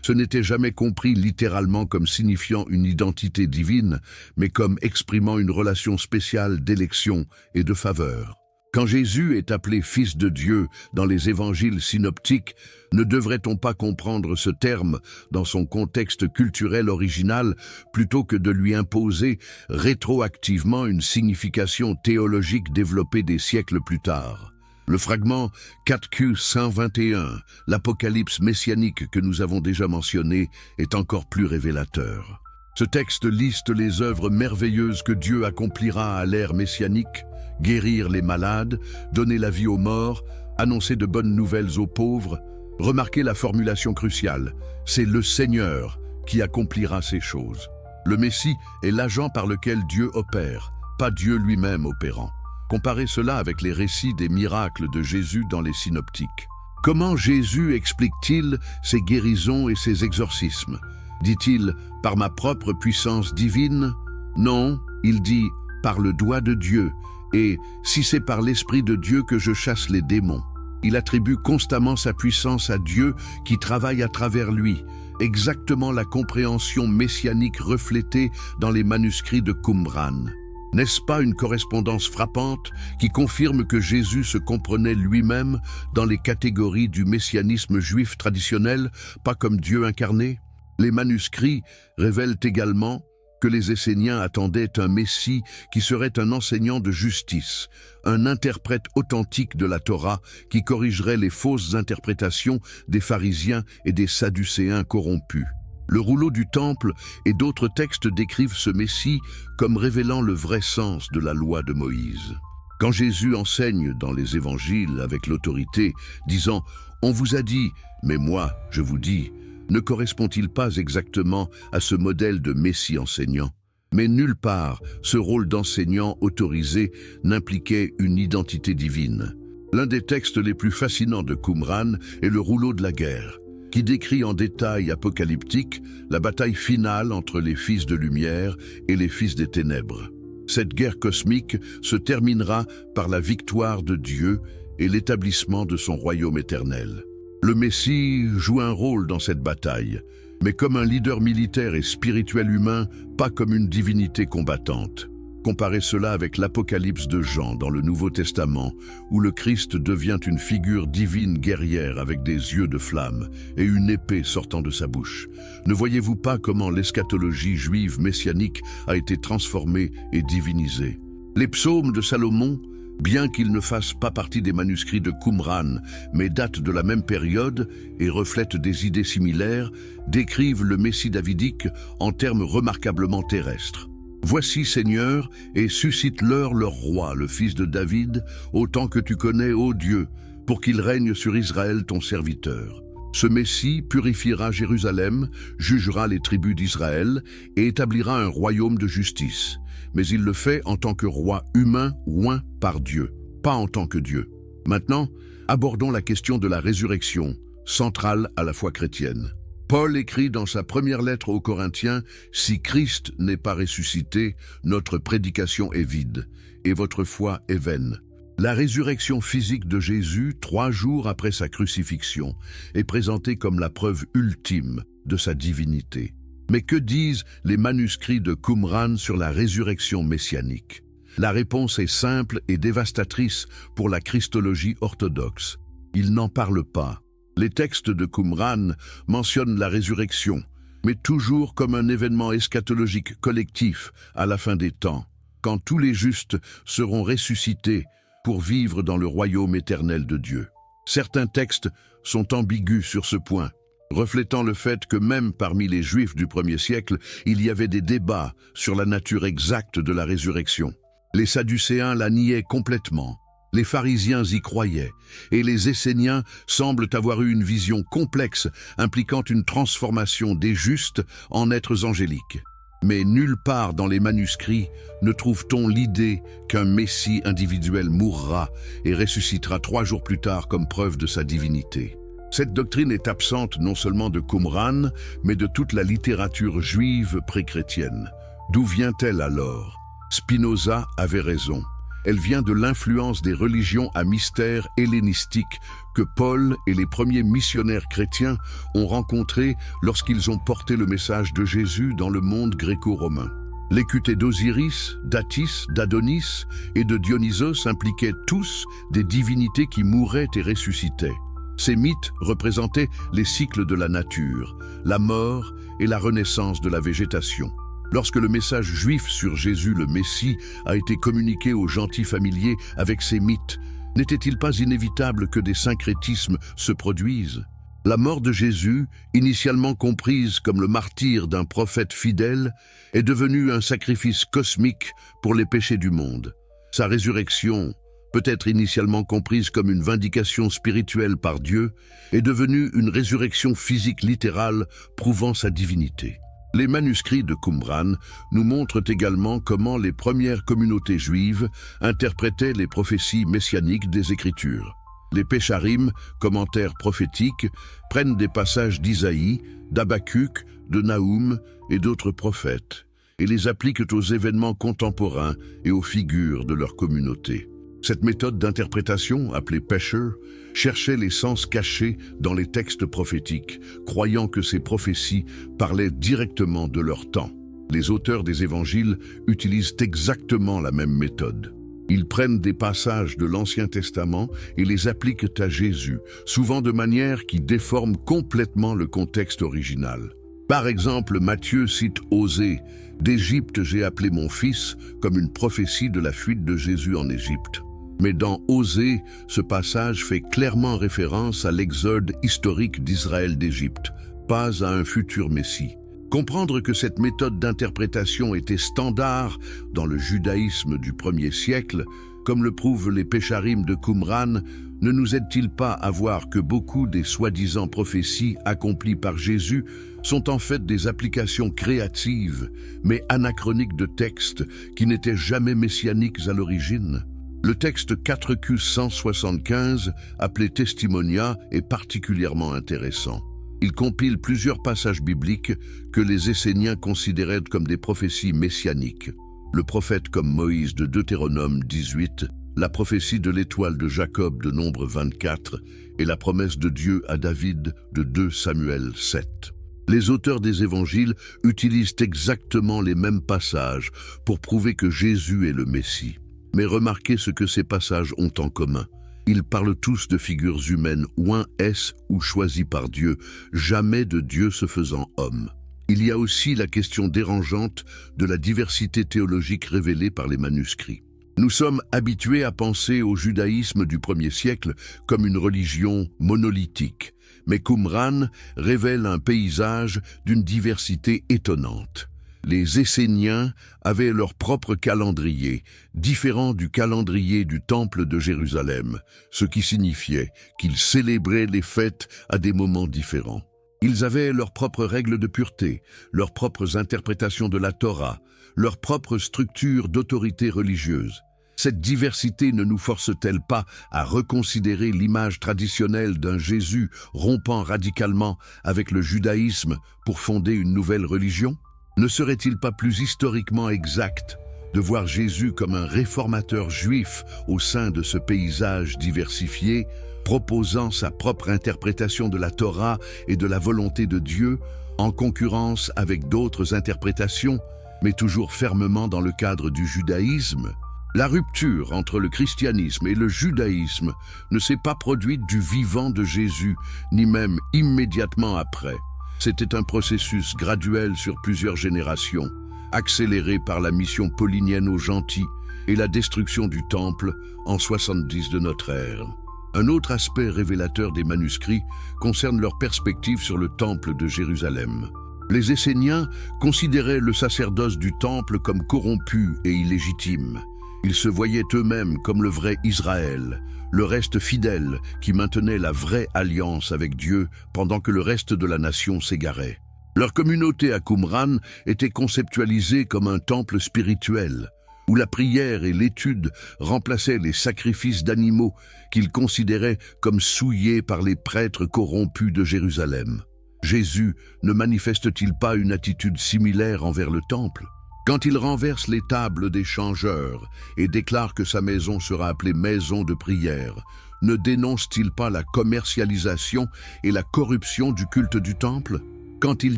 Ce n'était jamais compris littéralement comme signifiant une identité divine, mais comme exprimant une relation spéciale d'élection et de faveur. Quand Jésus est appelé fils de Dieu dans les évangiles synoptiques, ne devrait-on pas comprendre ce terme dans son contexte culturel original plutôt que de lui imposer rétroactivement une signification théologique développée des siècles plus tard? Le fragment 4Q 121, l'Apocalypse messianique que nous avons déjà mentionné, est encore plus révélateur. Ce texte liste les œuvres merveilleuses que Dieu accomplira à l'ère messianique: guérir les malades, donner la vie aux morts, annoncer de bonnes nouvelles aux pauvres. Remarquez la formulation cruciale: c'est le Seigneur qui accomplira ces choses. Le Messie est l'agent par lequel Dieu opère, pas Dieu lui-même opérant. Comparez cela avec les récits des miracles de Jésus dans les synoptiques. Comment Jésus explique-t-il ses guérisons et ses exorcismes? Dit-il « par ma propre puissance divine » ? Non, il dit « par le doigt de Dieu » et « si c'est par l'Esprit de Dieu que je chasse les démons ». Il attribue constamment sa puissance à Dieu qui travaille à travers lui, exactement la compréhension messianique reflétée dans les manuscrits de Qumran. N'est-ce pas une correspondance frappante qui confirme que Jésus se comprenait lui-même dans les catégories du messianisme juif traditionnel, pas comme Dieu incarné? Les manuscrits révèlent également que les Esséniens attendaient un Messie qui serait un enseignant de justice, un interprète authentique de la Torah qui corrigerait les fausses interprétations des pharisiens et des sadducéens corrompus. Le rouleau du Temple et d'autres textes décrivent ce Messie comme révélant le vrai sens de la loi de Moïse. Quand Jésus enseigne dans les évangiles avec l'autorité, disant « On vous a dit, mais moi, je vous dis », ne correspond-il pas exactement à ce modèle de Messie enseignant? Mais nulle part, ce rôle d'enseignant autorisé n'impliquait une identité divine. L'un des textes les plus fascinants de Qumran est le rouleau de la guerre, qui décrit en détail apocalyptique la bataille finale entre les fils de lumière et les fils des ténèbres. Cette guerre cosmique se terminera par la victoire de Dieu et l'établissement de son royaume éternel. Le Messie joue un rôle dans cette bataille, mais comme un leader militaire et spirituel humain, pas comme une divinité combattante. Comparez cela avec l'Apocalypse de Jean dans le Nouveau Testament, où le Christ devient une figure divine guerrière avec des yeux de flamme et une épée sortant de sa bouche. Ne voyez-vous pas comment l'eschatologie juive messianique a été transformée et divinisée? Les psaumes de Salomon, bien qu'ils ne fassent pas partie des manuscrits de Qumran, mais datent de la même période et reflètent des idées similaires, décrivent le Messie davidique en termes remarquablement terrestres. Voici, Seigneur, et suscite-leur leur roi, le fils de David, autant que tu connais, ô Dieu, pour qu'il règne sur Israël ton serviteur. Ce Messie purifiera Jérusalem, jugera les tribus d'Israël et établira un royaume de justice. Mais il le fait en tant que roi humain oint par Dieu, pas en tant que Dieu. Maintenant, abordons la question de la résurrection, centrale à la foi chrétienne. Paul écrit dans sa première lettre aux Corinthiens « Si Christ n'est pas ressuscité, notre prédication est vide, et votre foi est vaine ». La résurrection physique de Jésus, 3 jours après sa crucifixion, est présentée comme la preuve ultime de sa divinité. Mais que disent les manuscrits de Qumran sur la résurrection messianique? La réponse est simple et dévastatrice pour la christologie orthodoxe. Ils n'en parlent pas. Les textes de Qumran mentionnent la résurrection, mais toujours comme un événement eschatologique collectif à la fin des temps, quand tous les justes seront ressuscités pour vivre dans le royaume éternel de Dieu. Certains textes sont ambigus sur ce point, reflétant le fait que même parmi les Juifs du 1er siècle, il y avait des débats sur la nature exacte de la résurrection. Les Sadducéens la niaient complètement. Les pharisiens y croyaient, et les Esséniens semblent avoir eu une vision complexe impliquant une transformation des justes en êtres angéliques. Mais nulle part dans les manuscrits ne trouve-t-on l'idée qu'un Messie individuel mourra et ressuscitera 3 jours plus tard comme preuve de sa divinité. Cette doctrine est absente non seulement de Qumran, mais de toute la littérature juive pré-chrétienne. D'où vient-elle alors? Spinoza avait raison. Elle vient de l'influence des religions à mystère hellénistiques que Paul et les premiers missionnaires chrétiens ont rencontrés lorsqu'ils ont porté le message de Jésus dans le monde gréco-romain. Les cultes d'Osiris, d'Atis, d'Adonis et de Dionysos impliquaient tous des divinités qui mouraient et ressuscitaient. Ces mythes représentaient les cycles de la nature, la mort et la renaissance de la végétation. Lorsque le message juif sur Jésus le Messie a été communiqué aux gentils familiers avec ces mythes, n'était-il pas inévitable que des syncrétismes se produisent? La mort de Jésus, initialement comprise comme le martyre d'un prophète fidèle, est devenue un sacrifice cosmique pour les péchés du monde. Sa résurrection, peut-être initialement comprise comme une vindication spirituelle par Dieu, est devenue une résurrection physique littérale prouvant sa divinité. Les manuscrits de Qumran nous montrent également comment les premières communautés juives interprétaient les prophéties messianiques des Écritures. Les Pesharim, commentaires prophétiques, prennent des passages d'Isaïe, d'Habacuc, de Naoum et d'autres prophètes, et les appliquent aux événements contemporains et aux figures de leur communauté. Cette méthode d'interprétation, appelée Pesher, cherchait les sens cachés dans les textes prophétiques, croyant que ces prophéties parlaient directement de leur temps. Les auteurs des évangiles utilisent exactement la même méthode. Ils prennent des passages de l'Ancien Testament et les appliquent à Jésus, souvent de manière qui déforme complètement le contexte original. Par exemple, Matthieu cite Osée « D'Égypte j'ai appelé mon fils » comme une prophétie de la fuite de Jésus en Égypte. Mais dans Osée, ce passage fait clairement référence à l'exode historique d'Israël d'Égypte, pas à un futur Messie. Comprendre que cette méthode d'interprétation était standard dans le judaïsme du 1er siècle, comme le prouvent les Pesharim de Qumran, ne nous aide-t-il pas à voir que beaucoup des soi-disant prophéties accomplies par Jésus sont en fait des applications créatives, mais anachroniques de textes qui n'étaient jamais messianiques à l'origine? Le texte 4Q 175, appelé Testimonia, est particulièrement intéressant. Il compile plusieurs passages bibliques que les Esséniens considéraient comme des prophéties messianiques. Le prophète comme Moïse de Deutéronome 18, la prophétie de l'étoile de Jacob de Nombre 24 et la promesse de Dieu à David de 2 Samuel 7. Les auteurs des évangiles utilisent exactement les mêmes passages pour prouver que Jésus est le Messie. Mais remarquez ce que ces passages ont en commun. Ils parlent tous de figures humaines, oint est ou choisies par Dieu, jamais de Dieu se faisant homme. Il y a aussi la question dérangeante de la diversité théologique révélée par les manuscrits. Nous sommes habitués à penser au judaïsme du 1er siècle comme une religion monolithique, mais Qumran révèle un paysage d'une diversité étonnante. Les Esséniens avaient leur propre calendrier, différent du calendrier du Temple de Jérusalem, ce qui signifiait qu'ils célébraient les fêtes à des moments différents. Ils avaient leurs propres règles de pureté, leurs propres interprétations de la Torah, leur propre structure d'autorité religieuse. Cette diversité ne nous force-t-elle pas à reconsidérer l'image traditionnelle d'un Jésus rompant radicalement avec le judaïsme pour fonder une nouvelle religion? Ne serait-il pas plus historiquement exact de voir Jésus comme un réformateur juif au sein de ce paysage diversifié, proposant sa propre interprétation de la Torah et de la volonté de Dieu, en concurrence avec d'autres interprétations, mais toujours fermement dans le cadre du judaïsme? La rupture entre le christianisme et le judaïsme ne s'est pas produite du vivant de Jésus, ni même immédiatement après. C'était un processus graduel sur plusieurs générations, accéléré par la mission paulinienne aux gentils et la destruction du temple en 70 de notre ère. Un autre aspect révélateur des manuscrits concerne leur perspective sur le temple de Jérusalem. Les Esséniens considéraient le sacerdoce du temple comme corrompu et illégitime, Ils se voyaient eux-mêmes comme le vrai Israël, le reste fidèle qui maintenait la vraie alliance avec Dieu pendant que le reste de la nation s'égarait. Leur communauté à Qumran était conceptualisée comme un temple spirituel, où la prière et l'étude remplaçaient les sacrifices d'animaux qu'ils considéraient comme souillés par les prêtres corrompus de Jérusalem. Jésus ne manifeste-t-il pas une attitude similaire envers le temple? Quand il renverse les tables des changeurs et déclare que sa maison sera appelée maison de prière, ne dénonce-t-il pas la commercialisation et la corruption du culte du temple? Quand il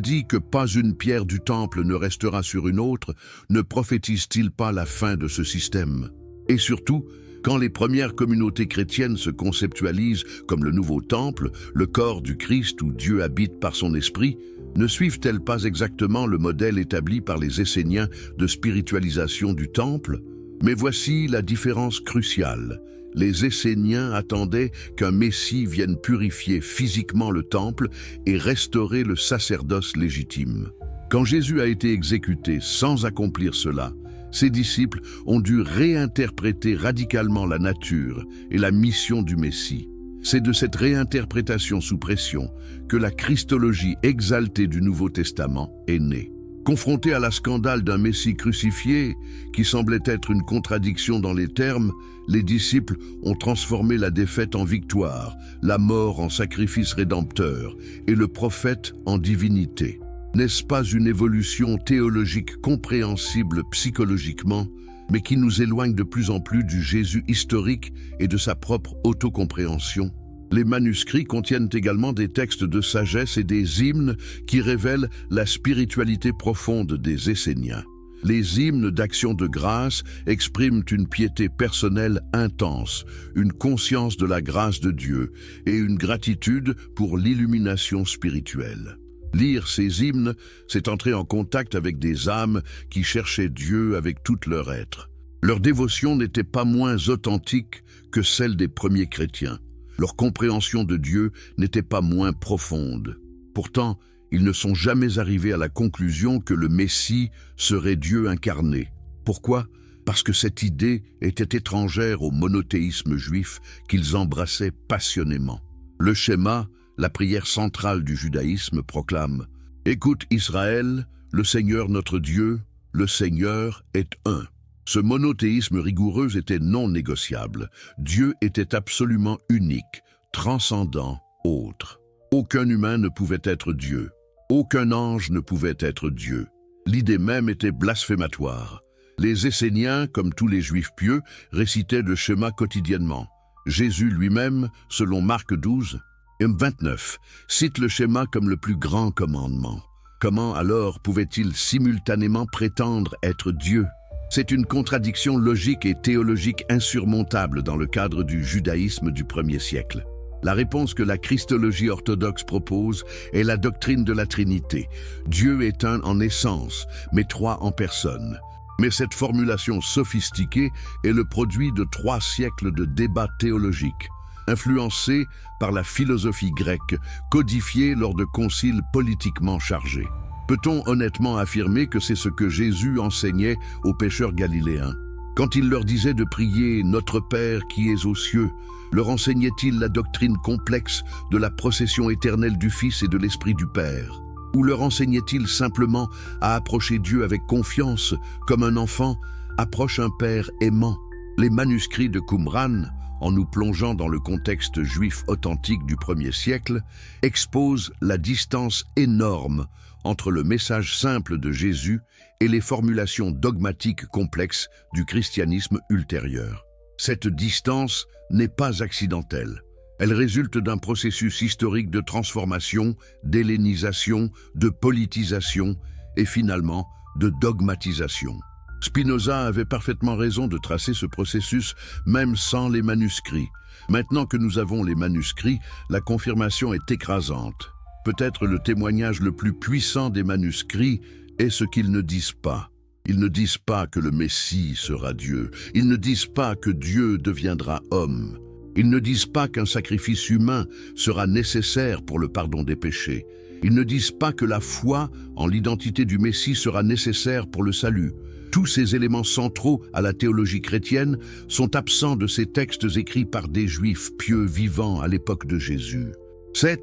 dit que pas une pierre du temple ne restera sur une autre, ne prophétise-t-il pas la fin de ce système? Et surtout, quand les premières communautés chrétiennes se conceptualisent comme le nouveau temple, le corps du Christ où Dieu habite par son esprit, ne suivent-elles pas exactement le modèle établi par les Esséniens de spiritualisation du temple? Mais voici la différence cruciale. Les Esséniens attendaient qu'un Messie vienne purifier physiquement le temple et restaurer le sacerdoce légitime. Quand Jésus a été exécuté sans accomplir cela, ses disciples ont dû réinterpréter radicalement la nature et la mission du Messie. C'est de cette réinterprétation sous pression que la christologie exaltée du Nouveau Testament est née. Confrontés à la scandale d'un Messie crucifié, qui semblait être une contradiction dans les termes, les disciples ont transformé la défaite en victoire, la mort en sacrifice rédempteur et le prophète en divinité. N'est-ce pas une évolution théologique compréhensible psychologiquement, mais qui nous éloigne de plus en plus du Jésus historique et de sa propre autocompréhension? Les manuscrits contiennent également des textes de sagesse et des hymnes qui révèlent la spiritualité profonde des Esséniens. Les hymnes d'action de grâce expriment une piété personnelle intense, une conscience de la grâce de Dieu et une gratitude pour l'illumination spirituelle. Lire ces hymnes, c'est entrer en contact avec des âmes qui cherchaient Dieu avec tout leur être. Leur dévotion n'était pas moins authentique que celle des premiers chrétiens. Leur compréhension de Dieu n'était pas moins profonde. Pourtant, ils ne sont jamais arrivés à la conclusion que le Messie serait Dieu incarné. Pourquoi? Parce que cette idée était étrangère au monothéisme juif qu'ils embrassaient passionnément. Le schéma, la prière centrale du judaïsme, proclame « Écoute Israël, le Seigneur notre Dieu, le Seigneur est un ». Ce monothéisme rigoureux était non négociable. Dieu était absolument unique, transcendant, autre. Aucun humain ne pouvait être Dieu. Aucun ange ne pouvait être Dieu. L'idée même était blasphématoire. Les Esséniens, comme tous les Juifs pieux, récitaient le schéma quotidiennement. Jésus lui-même, selon Marc 12, 29, cite le schéma comme le plus grand commandement. Comment alors pouvait-il simultanément prétendre être Dieu? C'est une contradiction logique et théologique insurmontable dans le cadre du judaïsme du 1er siècle. La réponse que la christologie orthodoxe propose est la doctrine de la Trinité. Dieu est un en essence, mais trois en personne. Mais cette formulation sophistiquée est le produit de 3 siècles de débats théologiques, influencés par la philosophie grecque, codifiée lors de conciles politiquement chargés. Peut-on honnêtement affirmer que c'est ce que Jésus enseignait aux pécheurs galiléens? Quand il leur disait de prier « Notre Père qui es aux cieux », leur enseignait-il la doctrine complexe de la procession éternelle du Fils et de l'Esprit du Père? Ou leur enseignait-il simplement à approcher Dieu avec confiance, comme un enfant approche un père aimant? Les manuscrits de Qumran, en nous plongeant dans le contexte juif authentique du 1er siècle, exposent la distance énorme entre le message simple de Jésus et les formulations dogmatiques complexes du christianisme ultérieur. Cette distance n'est pas accidentelle. Elle résulte d'un processus historique de transformation, d'hellénisation, de politisation et finalement de dogmatisation. Spinoza avait parfaitement raison de tracer ce processus même sans les manuscrits. Maintenant que nous avons les manuscrits, la confirmation est écrasante. Peut-être le témoignage le plus puissant des manuscrits est ce qu'ils ne disent pas. Ils ne disent pas que le Messie sera Dieu. Ils ne disent pas que Dieu deviendra homme. Ils ne disent pas qu'un sacrifice humain sera nécessaire pour le pardon des péchés. Ils ne disent pas que la foi en l'identité du Messie sera nécessaire pour le salut. Tous ces éléments centraux à la théologie chrétienne sont absents de ces textes écrits par des Juifs pieux vivants à l'époque de Jésus. 7.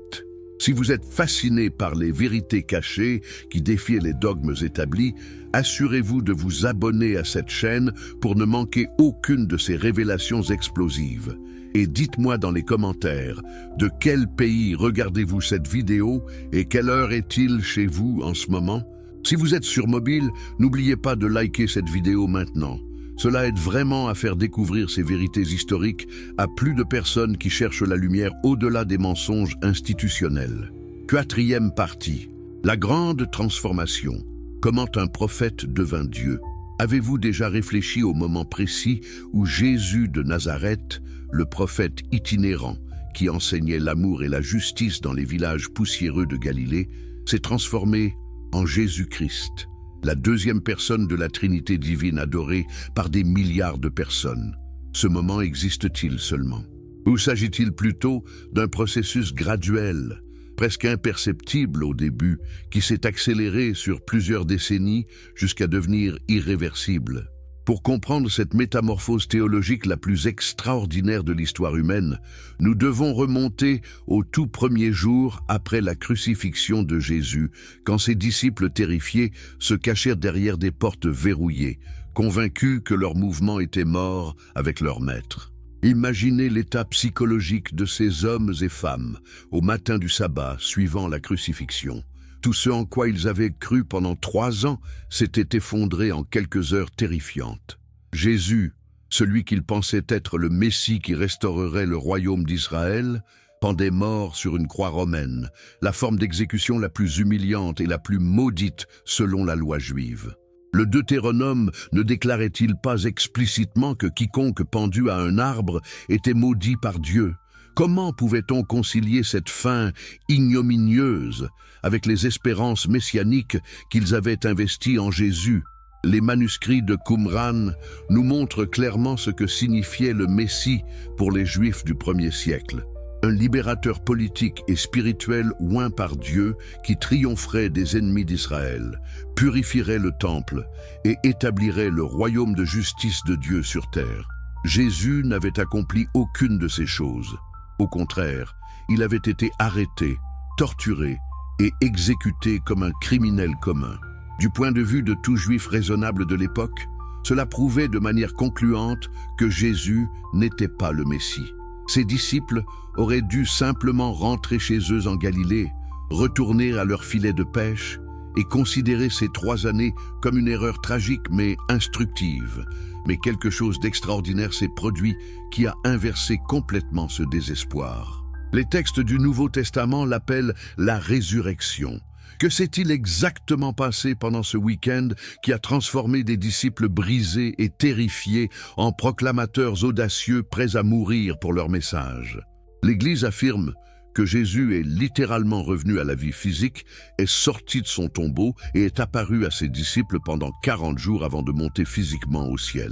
Si vous êtes fasciné par les vérités cachées qui défient les dogmes établis, assurez-vous de vous abonner à cette chaîne pour ne manquer aucune de ces révélations explosives. Et dites-moi dans les commentaires, de quel pays regardez-vous cette vidéo et quelle heure est-il chez vous en ce moment? Si vous êtes sur mobile, n'oubliez pas de liker cette vidéo maintenant. Cela aide vraiment à faire découvrir ces vérités historiques à plus de personnes qui cherchent la lumière au-delà des mensonges institutionnels. 4e partie. La grande transformation. Comment un prophète devint Dieu. Avez-vous déjà réfléchi au moment précis où Jésus de Nazareth, le prophète itinérant, qui enseignait l'amour et la justice dans les villages poussiéreux de Galilée, s'est transformé en Jésus-Christ, la deuxième personne de la Trinité divine adorée par des milliards de personnes? Ce moment existe-t-il seulement? Ou s'agit-il plutôt d'un processus graduel, presque imperceptible au début, qui s'est accéléré sur plusieurs décennies jusqu'à devenir irréversible? Pour comprendre cette métamorphose théologique la plus extraordinaire de l'histoire humaine, nous devons remonter au tout premier jour après la crucifixion de Jésus, quand ses disciples terrifiés se cachèrent derrière des portes verrouillées, convaincus que leur mouvement était mort avec leur maître. Imaginez l'état psychologique de ces hommes et femmes au matin du sabbat suivant la crucifixion. Tout ce en quoi ils avaient cru pendant 3 ans s'était effondré en quelques heures terrifiantes. Jésus, celui qu'ils pensaient être le Messie qui restaurerait le royaume d'Israël, pendait mort sur une croix romaine, la forme d'exécution la plus humiliante et la plus maudite selon la loi juive. Le Deutéronome ne déclarait-il pas explicitement que quiconque pendu à un arbre était maudit par Dieu? Comment pouvait-on concilier cette fin ignominieuse avec les espérances messianiques qu'ils avaient investies en Jésus? Les manuscrits de Qumran nous montrent clairement ce que signifiait le Messie pour les Juifs du 1er siècle. Un libérateur politique et spirituel oint par Dieu qui triompherait des ennemis d'Israël, purifierait le temple et établirait le royaume de justice de Dieu sur terre. Jésus n'avait accompli aucune de ces choses. Au contraire, il avait été arrêté, torturé et exécuté comme un criminel commun. Du point de vue de tout juif raisonnable de l'époque, cela prouvait de manière concluante que Jésus n'était pas le Messie. Ses disciples auraient dû simplement rentrer chez eux en Galilée, retourner à leur filet de pêche et considérer ces 3 années comme une erreur tragique mais instructive. Mais quelque chose d'extraordinaire s'est produit qui a inversé complètement ce désespoir. Les textes du Nouveau Testament l'appellent la résurrection. Que s'est-il exactement passé pendant ce week-end qui a transformé des disciples brisés et terrifiés en proclamateurs audacieux prêts à mourir pour leur message? L'Église affirme que Jésus est littéralement revenu à la vie physique, est sorti de son tombeau et est apparu à ses disciples pendant 40 jours avant de monter physiquement au ciel.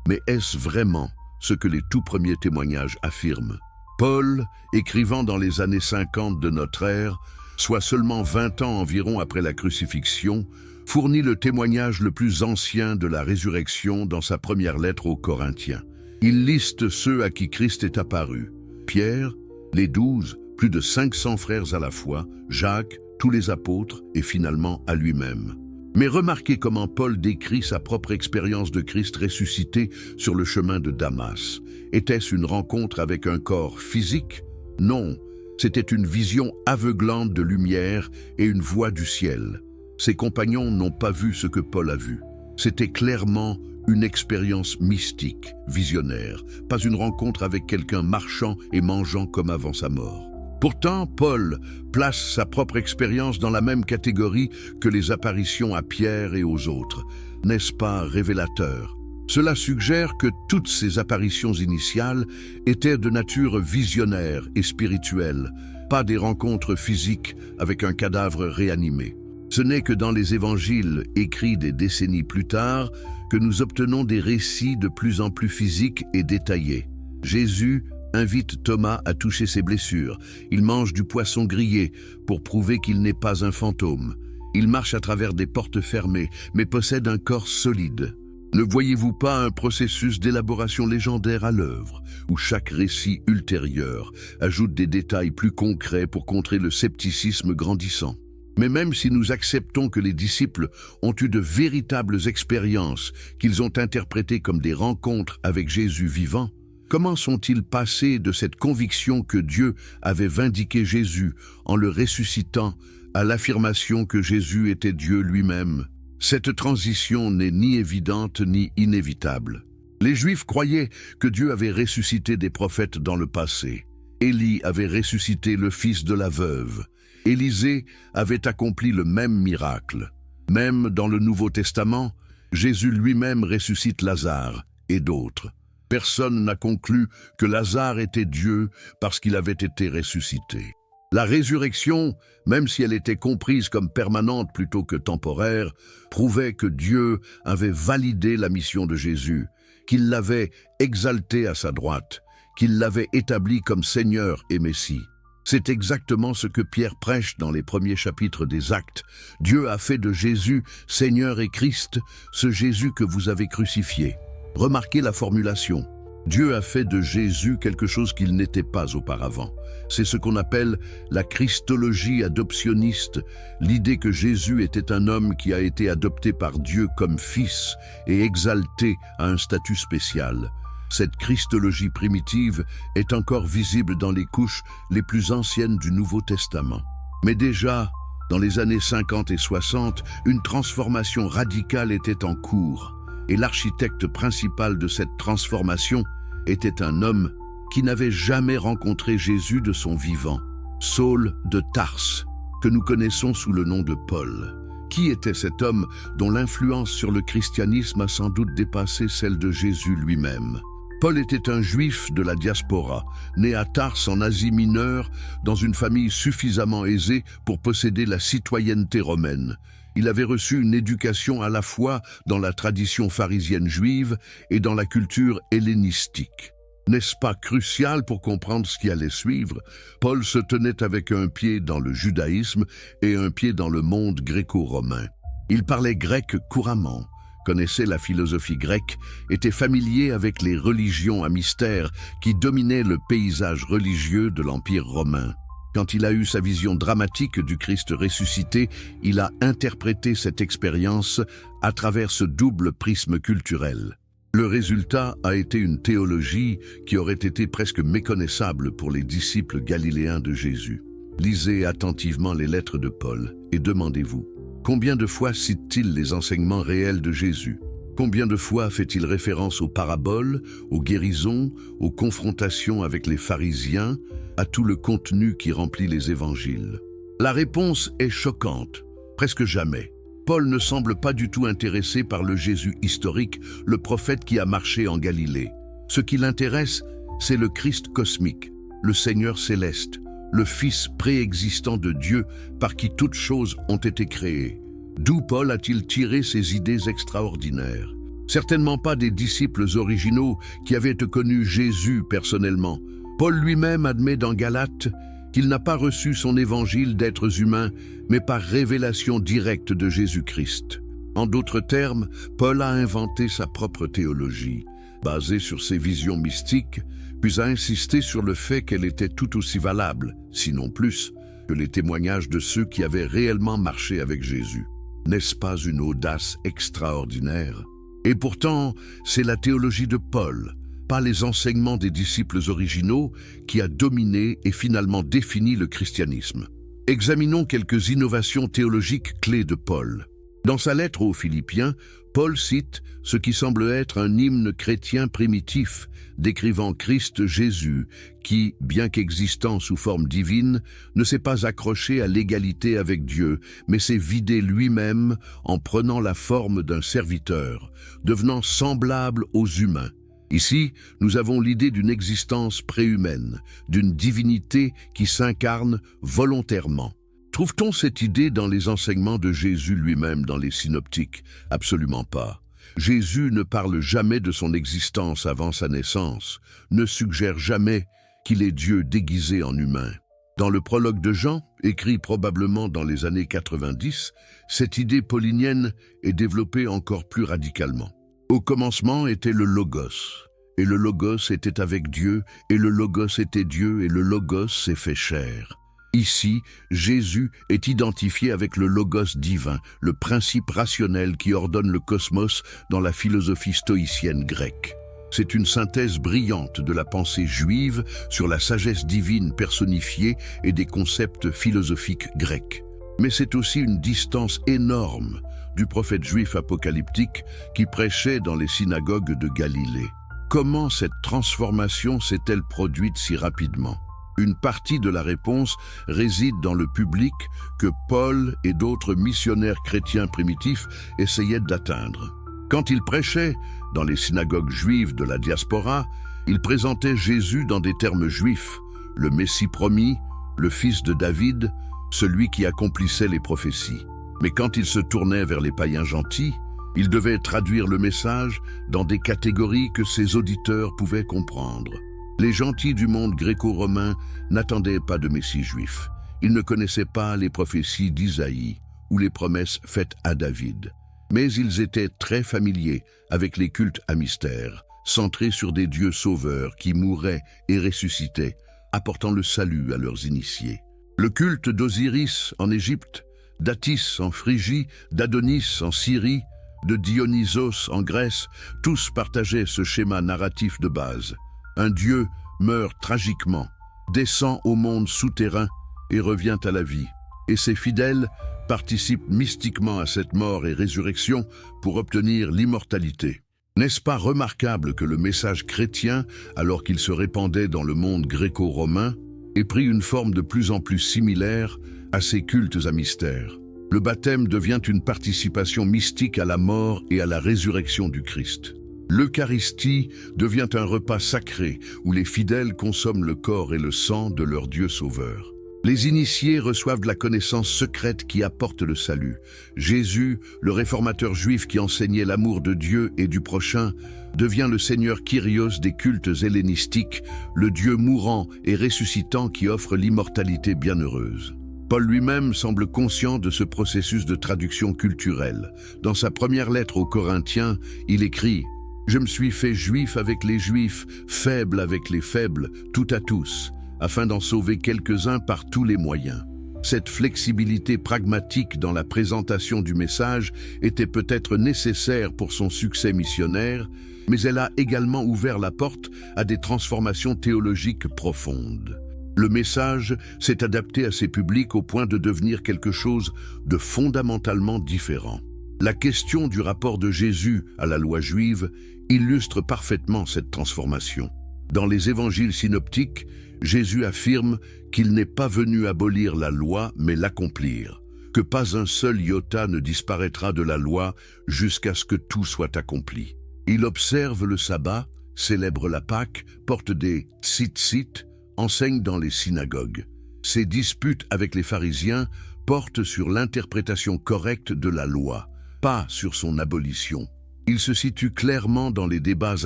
Mais est-ce vraiment ce que les tout premiers témoignages affirment? Paul, écrivant dans les années 50 de notre ère, soit seulement 20 ans environ après la crucifixion, fournit le témoignage le plus ancien de la résurrection dans sa première lettre aux Corinthiens. Il liste ceux à qui Christ est apparu: Pierre, les 12, plus de 500 frères à la fois, Jacques, tous les apôtres et finalement à lui-même. Mais remarquez comment Paul décrit sa propre expérience de Christ ressuscité sur le chemin de Damas. Était-ce une rencontre avec un corps physique? Non, c'était une vision aveuglante de lumière et une voix du ciel. Ses compagnons n'ont pas vu ce que Paul a vu. C'était clairement une expérience mystique, visionnaire, pas une rencontre avec quelqu'un marchant et mangeant comme avant sa mort. Pourtant, Paul place sa propre expérience dans la même catégorie que les apparitions à Pierre et aux autres. N'est-ce pas révélateur? Cela suggère que toutes ces apparitions initiales étaient de nature visionnaire et spirituelle, pas des rencontres physiques avec un cadavre réanimé. Ce n'est que dans les évangiles écrits des décennies plus tard que nous obtenons des récits de plus en plus physiques et détaillés. Jésus invite Thomas à toucher ses blessures. Il mange du poisson grillé pour prouver qu'il n'est pas un fantôme. Il marche à travers des portes fermées, mais possède un corps solide. Ne voyez-vous pas un processus d'élaboration légendaire à l'œuvre, où chaque récit ultérieur ajoute des détails plus concrets pour contrer le scepticisme grandissant? Mais même si nous acceptons que les disciples ont eu de véritables expériences qu'ils ont interprétées comme des rencontres avec Jésus vivant, comment sont-ils passés de cette conviction que Dieu avait vindiqué Jésus en le ressuscitant à l'affirmation que Jésus était Dieu lui-même? Cette transition n'est ni évidente ni inévitable. Les Juifs croyaient que Dieu avait ressuscité des prophètes dans le passé. Élie avait ressuscité le fils de la veuve. Élisée avait accompli le même miracle. Même dans le Nouveau Testament, Jésus lui-même ressuscite Lazare et d'autres. Personne n'a conclu que Lazare était Dieu parce qu'il avait été ressuscité. La résurrection, même si elle était comprise comme permanente plutôt que temporaire, prouvait que Dieu avait validé la mission de Jésus, qu'il l'avait exalté à sa droite, qu'il l'avait établi comme Seigneur et Messie. C'est exactement ce que Pierre prêche dans les premiers chapitres des Actes. Dieu a fait de Jésus Seigneur et Christ, ce Jésus que vous avez crucifié. Remarquez la formulation. Dieu a fait de Jésus quelque chose qu'il n'était pas auparavant. C'est ce qu'on appelle la christologie adoptionniste, l'idée que Jésus était un homme qui a été adopté par Dieu comme fils et exalté à un statut spécial. Cette christologie primitive est encore visible dans les couches les plus anciennes du Nouveau Testament. Mais déjà, dans les années 50 et 60, une transformation radicale était en cours. Et l'architecte principal de cette transformation était un homme qui n'avait jamais rencontré Jésus de son vivant, Saul de Tarse, que nous connaissons sous le nom de Paul. Qui était cet homme dont l'influence sur le christianisme a sans doute dépassé celle de Jésus lui-même? Paul était un juif de la diaspora, né à Tarse en Asie mineure, dans une famille suffisamment aisée pour posséder la citoyenneté romaine. Il avait reçu une éducation à la fois dans la tradition pharisienne juive et dans la culture hellénistique. N'est-ce pas crucial pour comprendre ce qui allait suivre? Paul se tenait avec un pied dans le judaïsme et un pied dans le monde gréco-romain. Il parlait grec couramment, connaissait la philosophie grecque, était familier avec les religions à mystère qui dominaient le paysage religieux de l'Empire romain. Quand il a eu sa vision dramatique du Christ ressuscité, il a interprété cette expérience à travers ce double prisme culturel. Le résultat a été une théologie qui aurait été presque méconnaissable pour les disciples galiléens de Jésus. Lisez attentivement les lettres de Paul et demandez-vous, combien de fois cite-t-il les enseignements réels de Jésus? Combien de fois fait-il référence aux paraboles, aux guérisons, aux confrontations avec les pharisiens, à tout le contenu qui remplit les évangiles? La réponse est choquante, presque jamais. Paul ne semble pas du tout intéressé par le Jésus historique, le prophète qui a marché en Galilée. Ce qui l'intéresse, c'est le Christ cosmique, le Seigneur céleste, le Fils préexistant de Dieu par qui toutes choses ont été créées. D'où Paul a-t-il tiré ces idées extraordinaires? Certainement pas des disciples originaux qui avaient connu Jésus personnellement. Paul lui-même admet dans Galates qu'il n'a pas reçu son évangile d'êtres humains, mais par révélation directe de Jésus-Christ. En d'autres termes, Paul a inventé sa propre théologie, basée sur ses visions mystiques, puis a insisté sur le fait qu'elle était tout aussi valable, sinon plus, que les témoignages de ceux qui avaient réellement marché avec Jésus. N'est-ce pas une audace extraordinaire? Et pourtant, c'est la théologie de Paul, pas les enseignements des disciples originaux, qui a dominé et finalement défini le christianisme. Examinons quelques innovations théologiques clés de Paul. Dans sa lettre aux Philippiens, Paul cite ce qui semble être un hymne chrétien primitif, décrivant Christ Jésus, qui, bien qu'existant sous forme divine, ne s'est pas accroché à l'égalité avec Dieu, mais s'est vidé lui-même en prenant la forme d'un serviteur, devenant semblable aux humains. Ici, nous avons l'idée d'une existence préhumaine, d'une divinité qui s'incarne volontairement. Trouve-t-on cette idée dans les enseignements de Jésus lui-même dans les synoptiques? Absolument pas. Jésus ne parle jamais de son existence avant sa naissance, ne suggère jamais qu'il est Dieu déguisé en humain. Dans le prologue de Jean, écrit probablement dans les années 90, cette idée paulinienne est développée encore plus radicalement. Au commencement était le Logos, et le Logos était avec Dieu, et le Logos était Dieu, et le Logos s'est fait chair. Ici, Jésus est identifié avec le Logos divin, le principe rationnel qui ordonne le cosmos dans la philosophie stoïcienne grecque. C'est une synthèse brillante de la pensée juive sur la sagesse divine personnifiée et des concepts philosophiques grecs. Mais c'est aussi une distance énorme du prophète juif apocalyptique qui prêchait dans les synagogues de Galilée. Comment cette transformation s'est-elle produite si rapidement ? Une partie de la réponse réside dans le public que Paul et d'autres missionnaires chrétiens primitifs essayaient d'atteindre. Quand ils prêchaient dans les synagogues juives de la diaspora, ils présentaient Jésus dans des termes juifs, le Messie promis, le fils de David, celui qui accomplissait les prophéties. Mais quand ils se tournaient vers les païens gentils, ils devaient traduire le message dans des catégories que ses auditeurs pouvaient comprendre. Les gentils du monde gréco-romain n'attendaient pas de Messie juif. Ils ne connaissaient pas les prophéties d'Isaïe ou les promesses faites à David. Mais ils étaient très familiers avec les cultes à mystère, centrés sur des dieux sauveurs qui mouraient et ressuscitaient, apportant le salut à leurs initiés. Le culte d'Osiris en Égypte, d'Atis en Phrygie, d'Adonis en Syrie, de Dionysos en Grèce, tous partageaient ce schéma narratif de base. Un dieu meurt tragiquement, descend au monde souterrain et revient à la vie. Et ses fidèles participent mystiquement à cette mort et résurrection pour obtenir l'immortalité. N'est-ce pas remarquable que le message chrétien, alors qu'il se répandait dans le monde gréco-romain, ait pris une forme de plus en plus similaire à ces cultes à mystère? Le baptême devient une participation mystique à la mort et à la résurrection du Christ. L'Eucharistie devient un repas sacré où les fidèles consomment le corps et le sang de leur Dieu sauveur. Les initiés reçoivent de la connaissance secrète qui apporte le salut. Jésus, le réformateur juif qui enseignait l'amour de Dieu et du prochain, devient le Seigneur Kyrios des cultes hellénistiques, le Dieu mourant et ressuscitant qui offre l'immortalité bienheureuse. Paul lui-même semble conscient de ce processus de traduction culturelle. Dans sa première lettre aux Corinthiens, il écrit « Je me suis fait juif avec les juifs, faible avec les faibles, tout à tous, afin d'en sauver quelques-uns par tous les moyens. » Cette flexibilité pragmatique dans la présentation du message était peut-être nécessaire pour son succès missionnaire, mais elle a également ouvert la porte à des transformations théologiques profondes. Le message s'est adapté à ces publics au point de devenir quelque chose de fondamentalement différent. La question du rapport de Jésus à la loi juive illustre parfaitement cette transformation. Dans les évangiles synoptiques, Jésus affirme qu'il n'est pas venu abolir la loi, mais l'accomplir, que pas un seul iota ne disparaîtra de la loi jusqu'à ce que tout soit accompli. Il observe le sabbat, célèbre la Pâque, porte des tzitzit, enseigne dans les synagogues. Ses disputes avec les pharisiens portent sur l'interprétation correcte de la loi, pas sur son abolition. Il se situe clairement dans les débats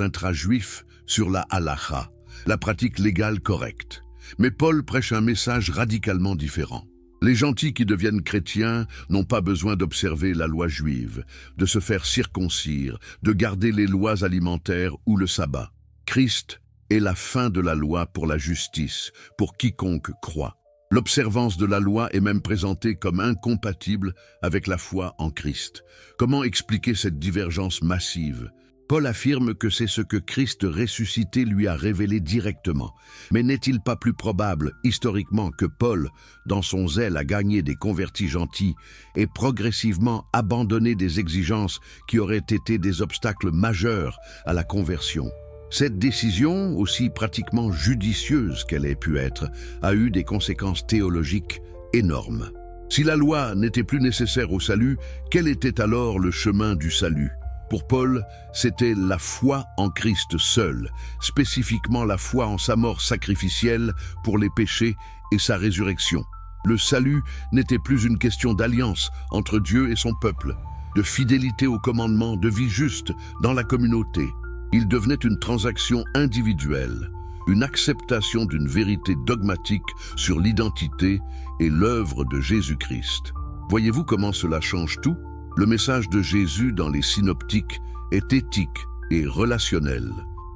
intra-juifs sur la halakha, la pratique légale correcte. Mais Paul prêche un message radicalement différent. Les gentils qui deviennent chrétiens n'ont pas besoin d'observer la loi juive, de se faire circoncire, de garder les lois alimentaires ou le sabbat. Christ est la fin de la loi pour la justice, pour quiconque croit. L'observance de la loi est même présentée comme incompatible avec la foi en Christ. Comment expliquer cette divergence massive ? Paul affirme que c'est ce que Christ ressuscité lui a révélé directement. Mais n'est-il pas plus probable, historiquement, que Paul, dans son zèle à gagner des convertis gentils, ait progressivement abandonné des exigences qui auraient été des obstacles majeurs à la conversion ? Cette décision, aussi pratiquement judicieuse qu'elle ait pu être, a eu des conséquences théologiques énormes. Si la loi n'était plus nécessaire au salut, quel était alors le chemin du salut ? Pour Paul, c'était la foi en Christ seul, spécifiquement la foi en sa mort sacrificielle pour les péchés et sa résurrection. Le salut n'était plus une question d'alliance entre Dieu et son peuple, de fidélité aux commandements, de vie juste dans la communauté. Il devenait une transaction individuelle, une acceptation d'une vérité dogmatique sur l'identité et l'œuvre de Jésus-Christ. Voyez-vous comment cela change tout? Le message de Jésus dans les synoptiques est éthique et relationnel.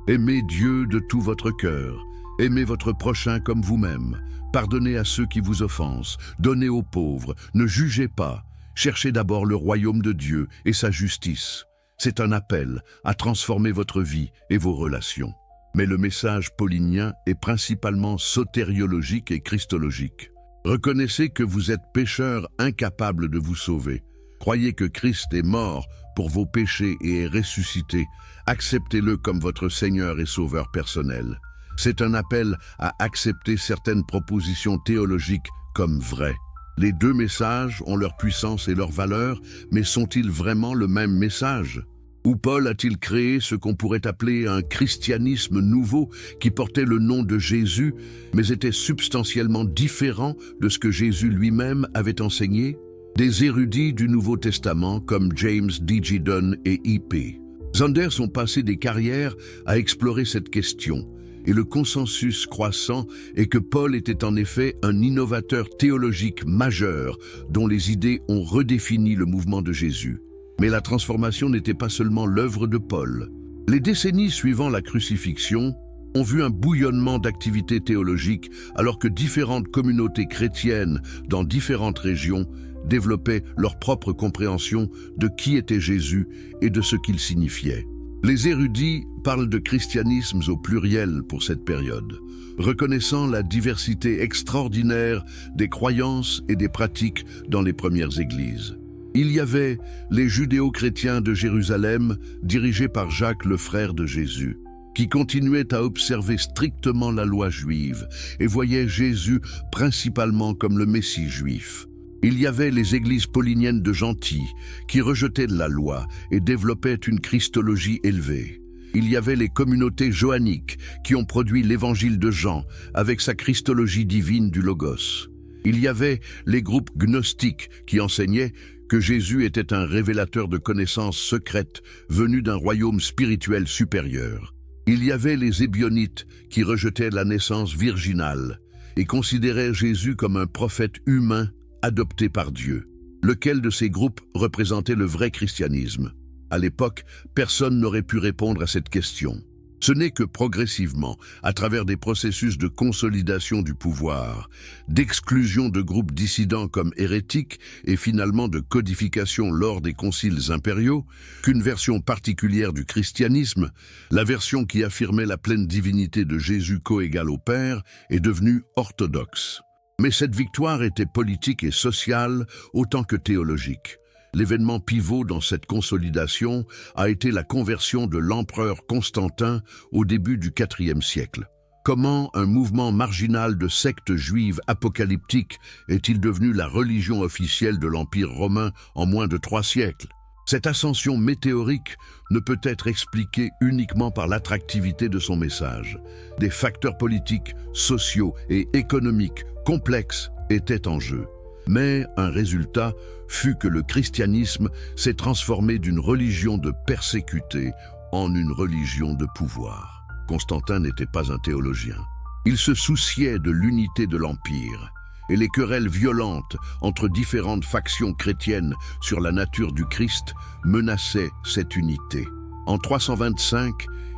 Aimez Dieu de tout votre cœur, aimez votre prochain comme vous-même, pardonnez à ceux qui vous offensent, donnez aux pauvres, ne jugez pas, cherchez d'abord le royaume de Dieu et sa justice. C'est un appel à transformer votre vie et vos relations. Mais le message paulinien est principalement sotériologique et christologique. Reconnaissez que vous êtes pécheurs incapables de vous sauver. Croyez que Christ est mort pour vos péchés et est ressuscité. Acceptez-le comme votre Seigneur et Sauveur personnel. C'est un appel à accepter certaines propositions théologiques comme vraies. Les deux messages ont leur puissance et leur valeur, mais sont-ils vraiment le même message? Ou Paul a-t-il créé ce qu'on pourrait appeler un christianisme nouveau qui portait le nom de Jésus, mais était substantiellement différent de ce que Jésus lui-même avait enseigné? Des érudits du Nouveau Testament comme James D.G. Dunn et E.P. Zanders ont passé des carrières à explorer cette question, et le consensus croissant est que Paul était en effet un innovateur théologique majeur dont les idées ont redéfini le mouvement de Jésus. Mais la transformation n'était pas seulement l'œuvre de Paul. Les décennies suivant la crucifixion ont vu un bouillonnement d'activités théologiques alors que différentes communautés chrétiennes dans différentes régions développaient leur propre compréhension de qui était Jésus et de ce qu'il signifiait. Les érudits parlent de christianismes au pluriel pour cette période, reconnaissant la diversité extraordinaire des croyances et des pratiques dans les premières églises. Il y avait les judéo-chrétiens de Jérusalem, dirigés par Jacques, le frère de Jésus, qui continuaient à observer strictement la loi juive et voyaient Jésus principalement comme le Messie juif. Il y avait les églises pauliniennes de Gentilles, qui rejetaient la loi et développaient une christologie élevée. Il y avait les communautés joanniques, qui ont produit l'évangile de Jean avec sa christologie divine du Logos. Il y avait les groupes gnostiques qui enseignaient que Jésus était un révélateur de connaissances secrètes venues d'un royaume spirituel supérieur. Il y avait les ébionites qui rejetaient la naissance virginale et considéraient Jésus comme un prophète humain adopté par Dieu. Lequel de ces groupes représentait le vrai christianisme? À l'époque, personne n'aurait pu répondre à cette question. Ce n'est que progressivement, à travers des processus de consolidation du pouvoir, d'exclusion de groupes dissidents comme hérétiques et finalement de codification lors des conciles impériaux, qu'une version particulière du christianisme, la version qui affirmait la pleine divinité de Jésus coégale au Père, est devenue orthodoxe. Mais cette victoire était politique et sociale autant que théologique. L'événement pivot dans cette consolidation a été la conversion de l'empereur Constantin au début du IVe siècle. Comment un mouvement marginal de sectes juives apocalyptiques est-il devenu la religion officielle de l'Empire romain en moins de 3 siècles? Cette ascension météorique ne peut être expliquée uniquement par l'attractivité de son message. Des facteurs politiques, sociaux et économiques complexes étaient en jeu. Mais un résultat fut que le christianisme s'est transformé d'une religion de persécutés en une religion de pouvoir. Constantin n'était pas un théologien. Il se souciait de l'unité de l'Empire, et les querelles violentes entre différentes factions chrétiennes sur la nature du Christ menaçaient cette unité. En 325,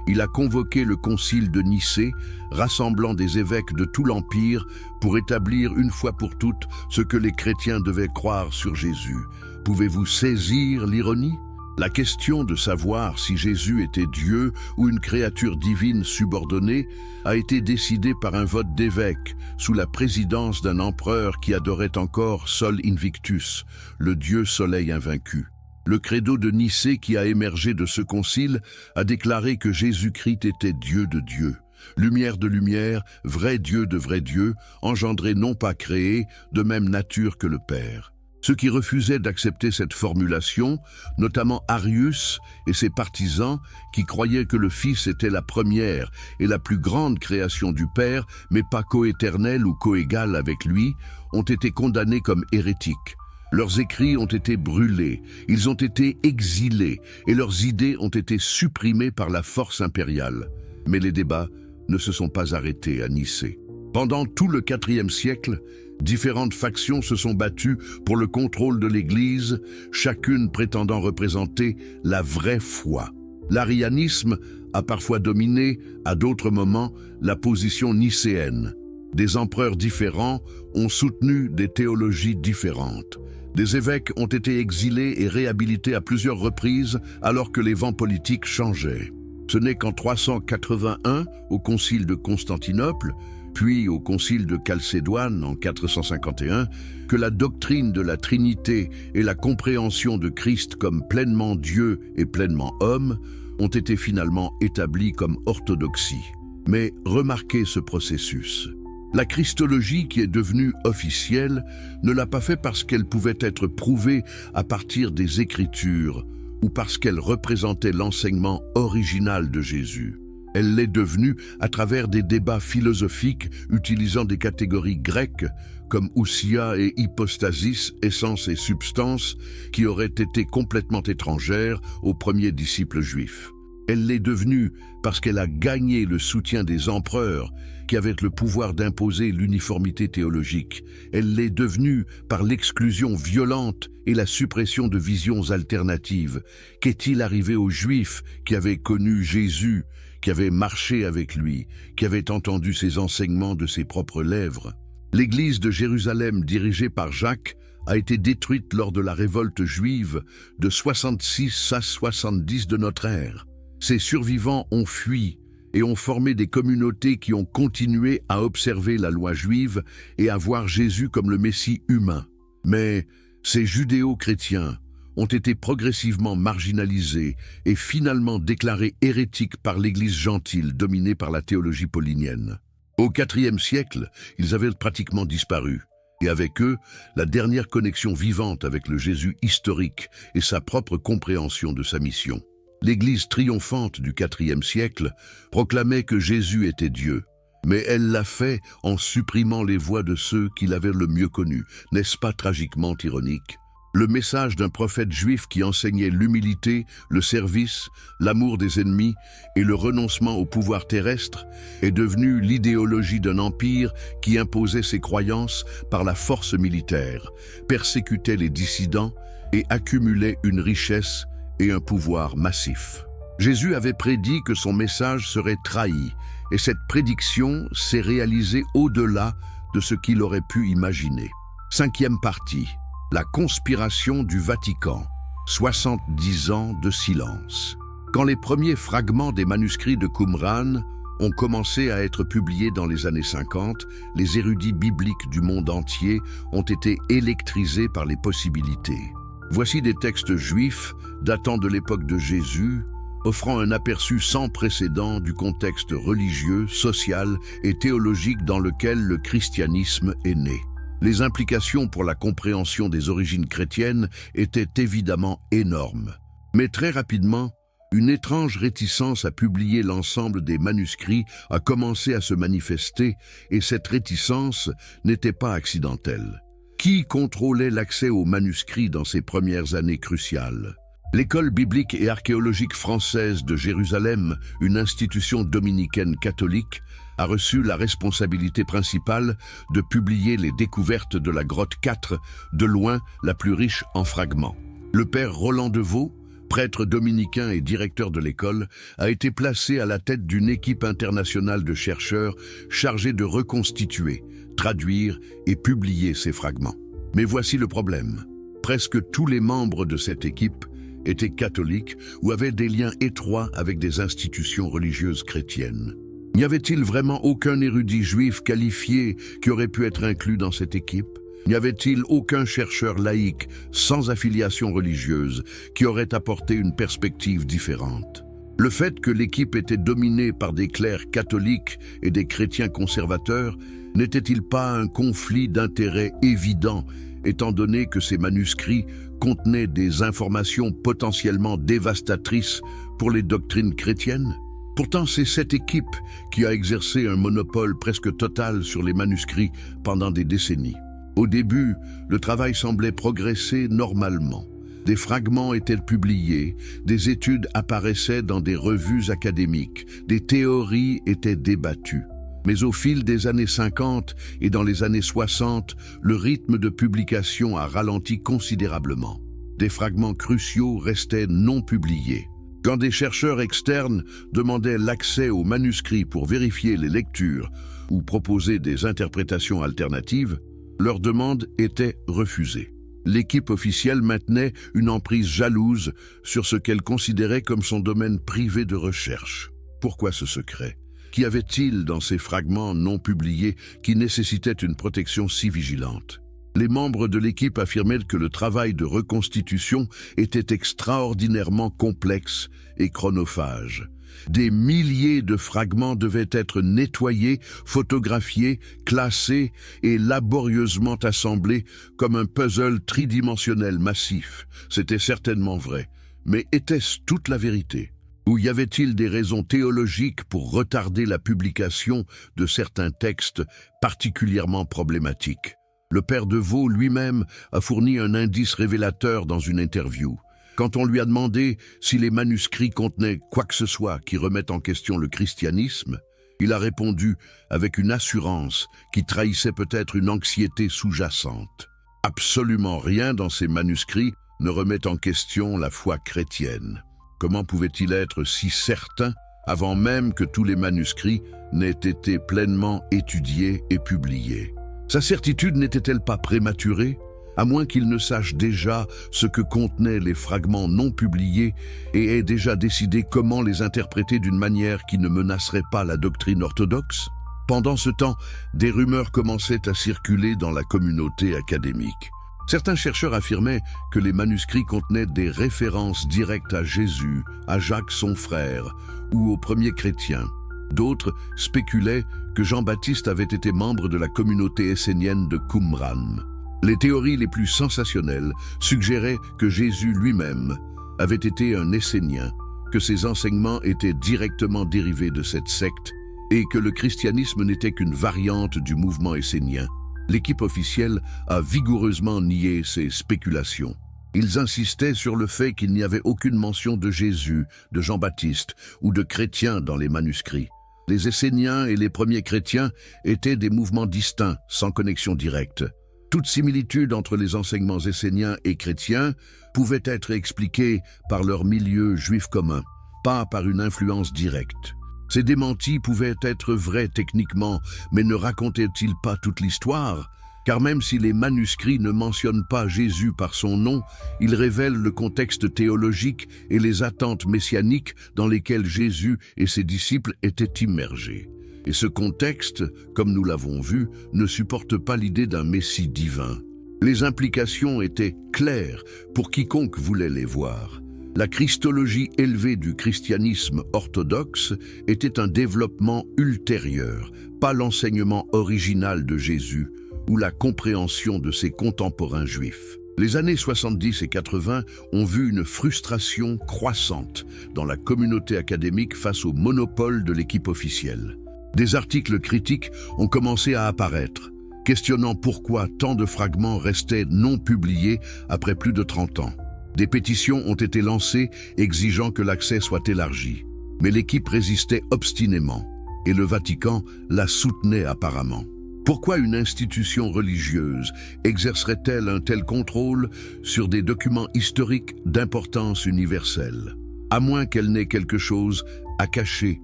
il a convoqué le concile de Nicée, rassemblant des évêques de tout l'Empire pour établir une fois pour toutes ce que les chrétiens devaient croire sur Jésus. Pouvez-vous saisir l'ironie? La question de savoir si Jésus était Dieu ou une créature divine subordonnée a été décidée par un vote d'évêques sous la présidence d'un empereur qui adorait encore Sol Invictus, le dieu soleil invaincu. Le credo de Nicée qui a émergé de ce concile a déclaré que Jésus-Christ était Dieu de Dieu, lumière de lumière, vrai Dieu de vrai Dieu, engendré non pas créé, de même nature que le Père. Ceux qui refusaient d'accepter cette formulation, notamment Arius et ses partisans qui croyaient que le Fils était la première et la plus grande création du Père, mais pas coéternelle ou coégale avec lui, ont été condamnés comme hérétiques. Leurs écrits ont été brûlés, ils ont été exilés et leurs idées ont été supprimées par la force impériale. Mais les débats ne se sont pas arrêtés à Nicée. Pendant tout le IVe siècle, différentes factions se sont battues pour le contrôle de l'Église, chacune prétendant représenter la vraie foi. L'arianisme a parfois dominé, à d'autres moments, la position nicéenne. Des empereurs différents ont soutenu des théologies différentes. Des évêques ont été exilés et réhabilités à plusieurs reprises alors que les vents politiques changeaient. Ce n'est qu'en 381, au concile de Constantinople, puis au concile de Chalcédoine en 451, que la doctrine de la Trinité et la compréhension de Christ comme pleinement Dieu et pleinement homme ont été finalement établies comme orthodoxie. Mais remarquez ce processus. La christologie qui est devenue officielle ne l'a pas fait parce qu'elle pouvait être prouvée à partir des Écritures ou parce qu'elle représentait l'enseignement original de Jésus. Elle l'est devenue à travers des débats philosophiques utilisant des catégories grecques comme ousia et hypostasis, essence et substance, qui auraient été complètement étrangères aux premiers disciples juifs. Elle l'est devenue parce qu'elle a gagné le soutien des empereurs qui avaient le pouvoir d'imposer l'uniformité théologique. Elle l'est devenue par l'exclusion violente et la suppression de visions alternatives. Qu'est-il arrivé aux Juifs qui avaient connu Jésus, qui avaient marché avec lui, qui avaient entendu ses enseignements de ses propres lèvres? L'église de Jérusalem, dirigée par Jacques, a été détruite lors de la révolte juive de 66 à 70 de notre ère. Ses survivants ont fui et ont formé des communautés qui ont continué à observer la loi juive et à voir Jésus comme le Messie humain. Mais ces judéo-chrétiens ont été progressivement marginalisés et finalement déclarés hérétiques par l'Église gentile dominée par la théologie paulinienne. Au IVe siècle, ils avaient pratiquement disparu, et avec eux, la dernière connexion vivante avec le Jésus historique et sa propre compréhension de sa mission. L'Église triomphante du IVe siècle proclamait que Jésus était Dieu, mais elle l'a fait en supprimant les voix de ceux qui l'avaient le mieux connu. N'est-ce pas tragiquement ironique? Le message d'un prophète juif qui enseignait l'humilité, le service, l'amour des ennemis et le renoncement au pouvoir terrestre est devenu l'idéologie d'un empire qui imposait ses croyances par la force militaire, persécutait les dissidents et accumulait une richesse et un pouvoir massif. Jésus avait prédit que son message serait trahi, et cette prédiction s'est réalisée au-delà de ce qu'il aurait pu imaginer. 5e partie. La conspiration du Vatican. 70 ans de silence. Quand les premiers fragments des manuscrits de Qumran ont commencé à être publiés dans les années 50, les érudits bibliques du monde entier ont été électrisés par les possibilités. Voici des textes juifs datant de l'époque de Jésus, offrant un aperçu sans précédent du contexte religieux, social et théologique dans lequel le christianisme est né. Les implications pour la compréhension des origines chrétiennes étaient évidemment énormes. Mais très rapidement, une étrange réticence à publier l'ensemble des manuscrits a commencé à se manifester, et cette réticence n'était pas accidentelle. Qui contrôlait l'accès aux manuscrits dans ces premières années cruciales? L'école biblique et archéologique française de Jérusalem, une institution dominicaine catholique, a reçu la responsabilité principale de publier les découvertes de la grotte 4, de loin la plus riche en fragments. Le père Roland Deveau, prêtre dominicain et directeur de l'école, a été placé à la tête d'une équipe internationale de chercheurs chargée de reconstituer, traduire et publier ces fragments. Mais voici le problème. Presque tous les membres de cette équipe étaient catholiques ou avaient des liens étroits avec des institutions religieuses chrétiennes. N'y avait-il vraiment aucun érudit juif qualifié qui aurait pu être inclus dans cette équipe? N'y avait-il aucun chercheur laïque sans affiliation religieuse qui aurait apporté une perspective différente? Le fait que l'équipe était dominée par des clercs catholiques et des chrétiens conservateurs n'était-il pas un conflit d'intérêts évident, étant donné que ces manuscrits contenaient des informations potentiellement dévastatrices pour les doctrines chrétiennes? Pourtant, c'est cette équipe qui a exercé un monopole presque total sur les manuscrits pendant des décennies. Au début, le travail semblait progresser normalement. Des fragments étaient publiés, des études apparaissaient dans des revues académiques, des théories étaient débattues. Mais au fil des années 50 et dans les années 60, le rythme de publication a ralenti considérablement. Des fragments cruciaux restaient non publiés. Quand des chercheurs externes demandaient l'accès aux manuscrits pour vérifier les lectures ou proposer des interprétations alternatives, leur demande était refusée. L'équipe officielle maintenait une emprise jalouse sur ce qu'elle considérait comme son domaine privé de recherche. Pourquoi ce secret? Qu'y avait-il dans ces fragments non publiés qui nécessitaient une protection si vigilante? Les membres de l'équipe affirmaient que le travail de reconstitution était extraordinairement complexe et chronophage. Des milliers de fragments devaient être nettoyés, photographiés, classés et laborieusement assemblés comme un puzzle tridimensionnel massif. C'était certainement vrai, mais était-ce toute la vérité? Ou y avait-il des raisons théologiques pour retarder la publication de certains textes particulièrement problématiques? Le père de Vaux lui-même a fourni un indice révélateur dans une interview. Quand on lui a demandé si les manuscrits contenaient quoi que ce soit qui remette en question le christianisme, il a répondu avec une assurance qui trahissait peut-être une anxiété sous-jacente. Absolument rien dans ces manuscrits ne remet en question la foi chrétienne. Comment pouvait-il être si certain avant même que tous les manuscrits n'aient été pleinement étudiés et publiés? Sa certitude n'était-elle pas prématurée, à moins qu'il ne sache déjà ce que contenaient les fragments non publiés et ait déjà décidé comment les interpréter d'une manière qui ne menacerait pas la doctrine orthodoxe? Pendant ce temps, des rumeurs commençaient à circuler dans la communauté académique. Certains chercheurs affirmaient que les manuscrits contenaient des références directes à Jésus, à Jacques son frère ou aux premiers chrétiens. D'autres spéculaient que Jean-Baptiste avait été membre de la communauté essénienne de Qumran. Les théories les plus sensationnelles suggéraient que Jésus lui-même avait été un Essénien, que ses enseignements étaient directement dérivés de cette secte et que le christianisme n'était qu'une variante du mouvement essénien. L'équipe officielle a vigoureusement nié ces spéculations. Ils insistaient sur le fait qu'il n'y avait aucune mention de Jésus, de Jean-Baptiste ou de chrétiens dans les manuscrits. Les Esséniens et les premiers chrétiens étaient des mouvements distincts, sans connexion directe. Toute similitude entre les enseignements esséniens et chrétiens pouvait être expliquée par leur milieu juif commun, pas par une influence directe. Ces démentis pouvaient être vrais techniquement, mais ne racontaient-ils pas toute l'histoire? Car même si les manuscrits ne mentionnent pas Jésus par son nom, ils révèlent le contexte théologique et les attentes messianiques dans lesquelles Jésus et ses disciples étaient immergés. Et ce contexte, comme nous l'avons vu, ne supporte pas l'idée d'un Messie divin. Les implications étaient claires pour quiconque voulait les voir. La christologie élevée du christianisme orthodoxe était un développement ultérieur, pas l'enseignement original de Jésus ou la compréhension de ses contemporains juifs. Les années 70 et 80 ont vu une frustration croissante dans la communauté académique face au monopole de l'équipe officielle. Des articles critiques ont commencé à apparaître, questionnant pourquoi tant de fragments restaient non publiés après plus de 30 ans. Des pétitions ont été lancées exigeant que l'accès soit élargi. Mais l'équipe résistait obstinément, et le Vatican la soutenait apparemment. Pourquoi une institution religieuse exercerait-elle un tel contrôle sur des documents historiques d'importance universelle, à moins qu'elle n'ait quelque chose à cacher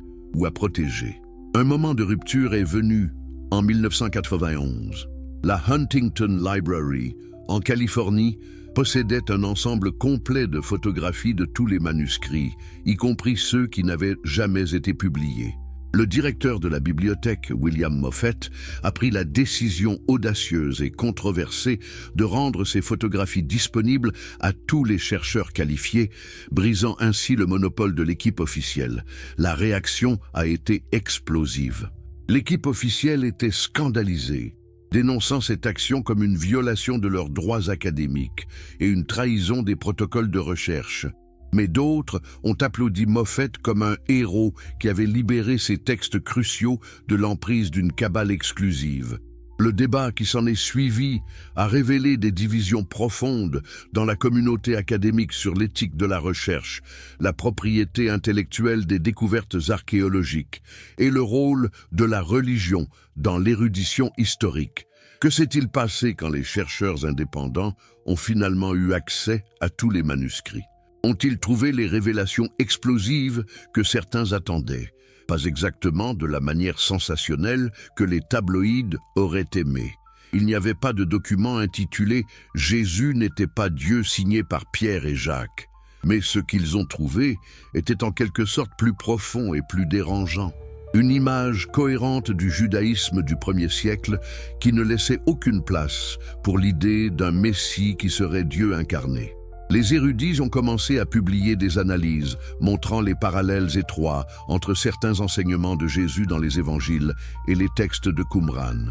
ou à protéger? Un moment de rupture est venu en 1991. La Huntington Library, en Californie, possédait un ensemble complet de photographies de tous les manuscrits, y compris ceux qui n'avaient jamais été publiés. Le directeur de la bibliothèque, William Moffett, a pris la décision audacieuse et controversée de rendre ces photographies disponibles à tous les chercheurs qualifiés, brisant ainsi le monopole de l'équipe officielle. La réaction a été explosive. L'équipe officielle était scandalisée, dénonçant cette action comme une violation de leurs droits académiques et une trahison des protocoles de recherche. Mais d'autres ont applaudi Moffett comme un héros qui avait libéré ces textes cruciaux de l'emprise d'une cabale exclusive. Le débat qui s'en est suivi a révélé des divisions profondes dans la communauté académique sur l'éthique de la recherche, la propriété intellectuelle des découvertes archéologiques et le rôle de la religion dans l'érudition historique. Que s'est-il passé quand les chercheurs indépendants ont finalement eu accès à tous les manuscrits? Ont-ils trouvé les révélations explosives que certains attendaient? Pas exactement de la manière sensationnelle que les tabloïds auraient aimé. Il n'y avait pas de document intitulé « Jésus n'était pas Dieu » signé par Pierre et Jacques. Mais ce qu'ils ont trouvé était en quelque sorte plus profond et plus dérangeant. Une image cohérente du judaïsme du 1er siècle qui ne laissait aucune place pour l'idée d'un Messie qui serait Dieu incarné. Les érudits ont commencé à publier des analyses montrant les parallèles étroits entre certains enseignements de Jésus dans les évangiles et les textes de Qumran.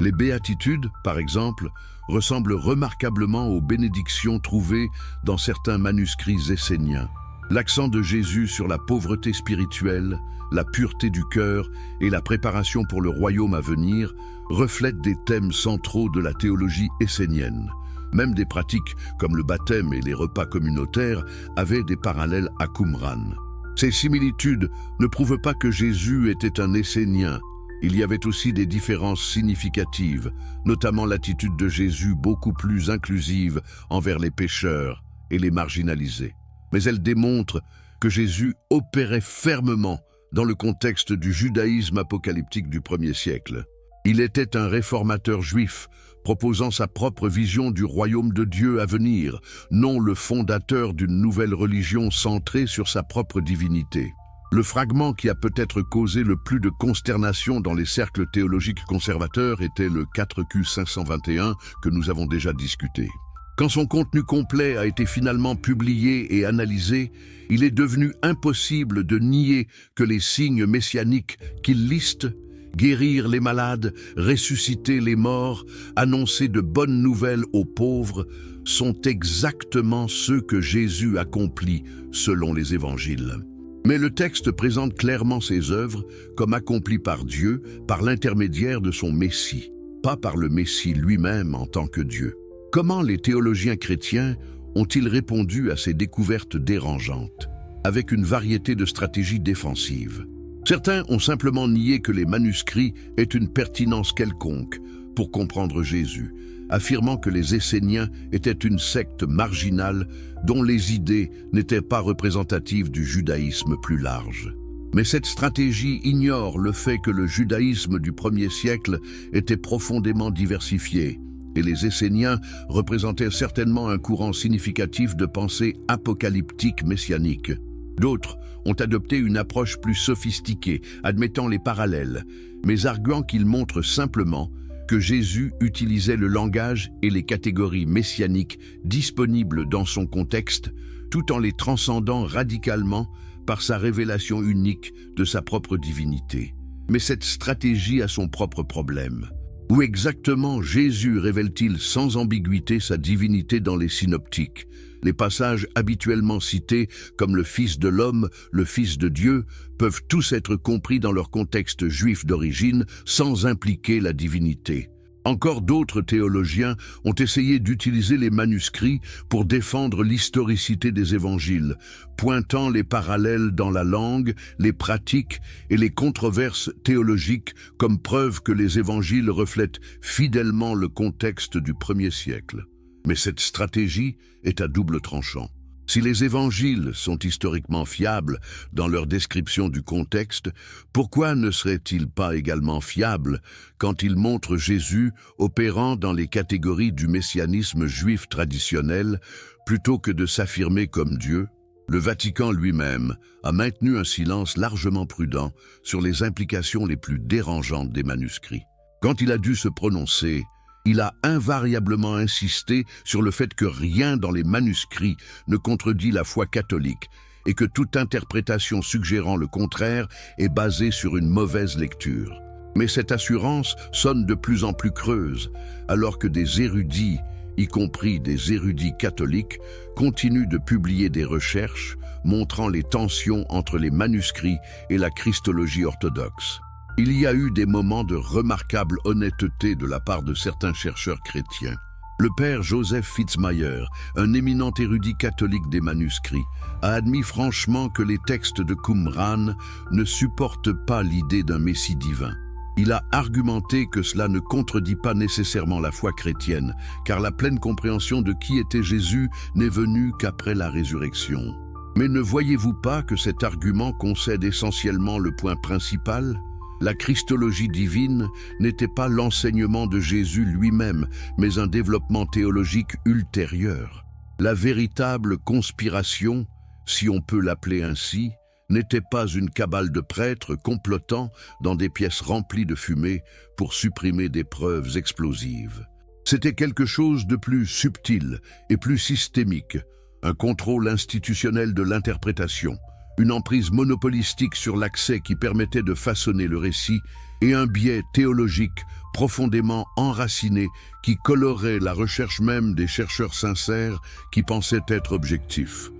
Les béatitudes, par exemple, ressemblent remarquablement aux bénédictions trouvées dans certains manuscrits esséniens. L'accent de Jésus sur la pauvreté spirituelle, la pureté du cœur et la préparation pour le royaume à venir reflètent des thèmes centraux de la théologie essénienne. Même des pratiques comme le baptême et les repas communautaires avaient des parallèles à Qumran. Ces similitudes ne prouvent pas que Jésus était un Essénien. Il y avait aussi des différences significatives, notamment l'attitude de Jésus beaucoup plus inclusive envers les pécheurs et les marginalisés. Mais elles démontrent que Jésus opérait fermement dans le contexte du judaïsme apocalyptique du 1er siècle. Il était un réformateur juif, proposant sa propre vision du royaume de Dieu à venir, non le fondateur d'une nouvelle religion centrée sur sa propre divinité. Le fragment qui a peut-être causé le plus de consternation dans les cercles théologiques conservateurs était le 4Q 521 que nous avons déjà discuté. Quand son contenu complet a été finalement publié et analysé, il est devenu impossible de nier que les signes messianiques qu'il liste, guérir les malades, ressusciter les morts, annoncer de bonnes nouvelles aux pauvres, sont exactement ceux que Jésus accomplit selon les évangiles. Mais le texte présente clairement ses œuvres comme accomplies par Dieu par l'intermédiaire de son Messie, pas par le Messie lui-même en tant que Dieu. Comment les théologiens chrétiens ont-ils répondu à ces découvertes dérangeantes? Avec une variété de stratégies défensives. Certains ont simplement nié que les manuscrits aient une pertinence quelconque pour comprendre Jésus, affirmant que les Esséniens étaient une secte marginale dont les idées n'étaient pas représentatives du judaïsme plus large. Mais cette stratégie ignore le fait que le judaïsme du 1er siècle était profondément diversifié, et les Esséniens représentaient certainement un courant significatif de pensée apocalyptique messianique. D'autres ont adopté une approche plus sophistiquée, admettant les parallèles, mais arguant qu'ils montrent simplement que Jésus utilisait le langage et les catégories messianiques disponibles dans son contexte, tout en les transcendant radicalement par sa révélation unique de sa propre divinité. Mais cette stratégie a son propre problème. Où exactement Jésus révèle-t-il sans ambiguïté sa divinité dans les synoptiques? Les passages habituellement cités comme le Fils de l'homme, le Fils de Dieu, peuvent tous être compris dans leur contexte juif d'origine sans impliquer la divinité. Encore d'autres théologiens ont essayé d'utiliser les manuscrits pour défendre l'historicité des évangiles, pointant les parallèles dans la langue, les pratiques et les controverses théologiques comme preuve que les évangiles reflètent fidèlement le contexte du 1er siècle. Mais cette stratégie est à double tranchant. Si les évangiles sont historiquement fiables dans leur description du contexte, pourquoi ne seraient-ils pas également fiables quand ils montrent Jésus opérant dans les catégories du messianisme juif traditionnel plutôt que de s'affirmer comme Dieu? Le Vatican lui-même a maintenu un silence largement prudent sur les implications les plus dérangeantes des manuscrits. Quand il a dû se prononcer, il a invariablement insisté sur le fait que rien dans les manuscrits ne contredit la foi catholique et que toute interprétation suggérant le contraire est basée sur une mauvaise lecture. Mais cette assurance sonne de plus en plus creuse, alors que des érudits, y compris des érudits catholiques, continuent de publier des recherches montrant les tensions entre les manuscrits et la christologie orthodoxe. Il y a eu des moments de remarquable honnêteté de la part de certains chercheurs chrétiens. Le père Joseph Fitzmyer, un éminent érudit catholique des manuscrits, a admis franchement que les textes de Qumran ne supportent pas l'idée d'un Messie divin. Il a argumenté que cela ne contredit pas nécessairement la foi chrétienne, car la pleine compréhension de qui était Jésus n'est venue qu'après la résurrection. Mais ne voyez-vous pas que cet argument concède essentiellement le point principal ? La Christologie divine n'était pas l'enseignement de Jésus lui-même, mais un développement théologique ultérieur. La véritable conspiration, si on peut l'appeler ainsi, n'était pas une cabale de prêtres complotant dans des pièces remplies de fumée pour supprimer des preuves explosives. C'était quelque chose de plus subtil et plus systémique, un contrôle institutionnel de l'interprétation, une emprise monopolistique sur l'accès qui permettait de façonner le récit et un biais théologique profondément enraciné qui colorait la recherche même des chercheurs sincères qui pensaient être objectifs.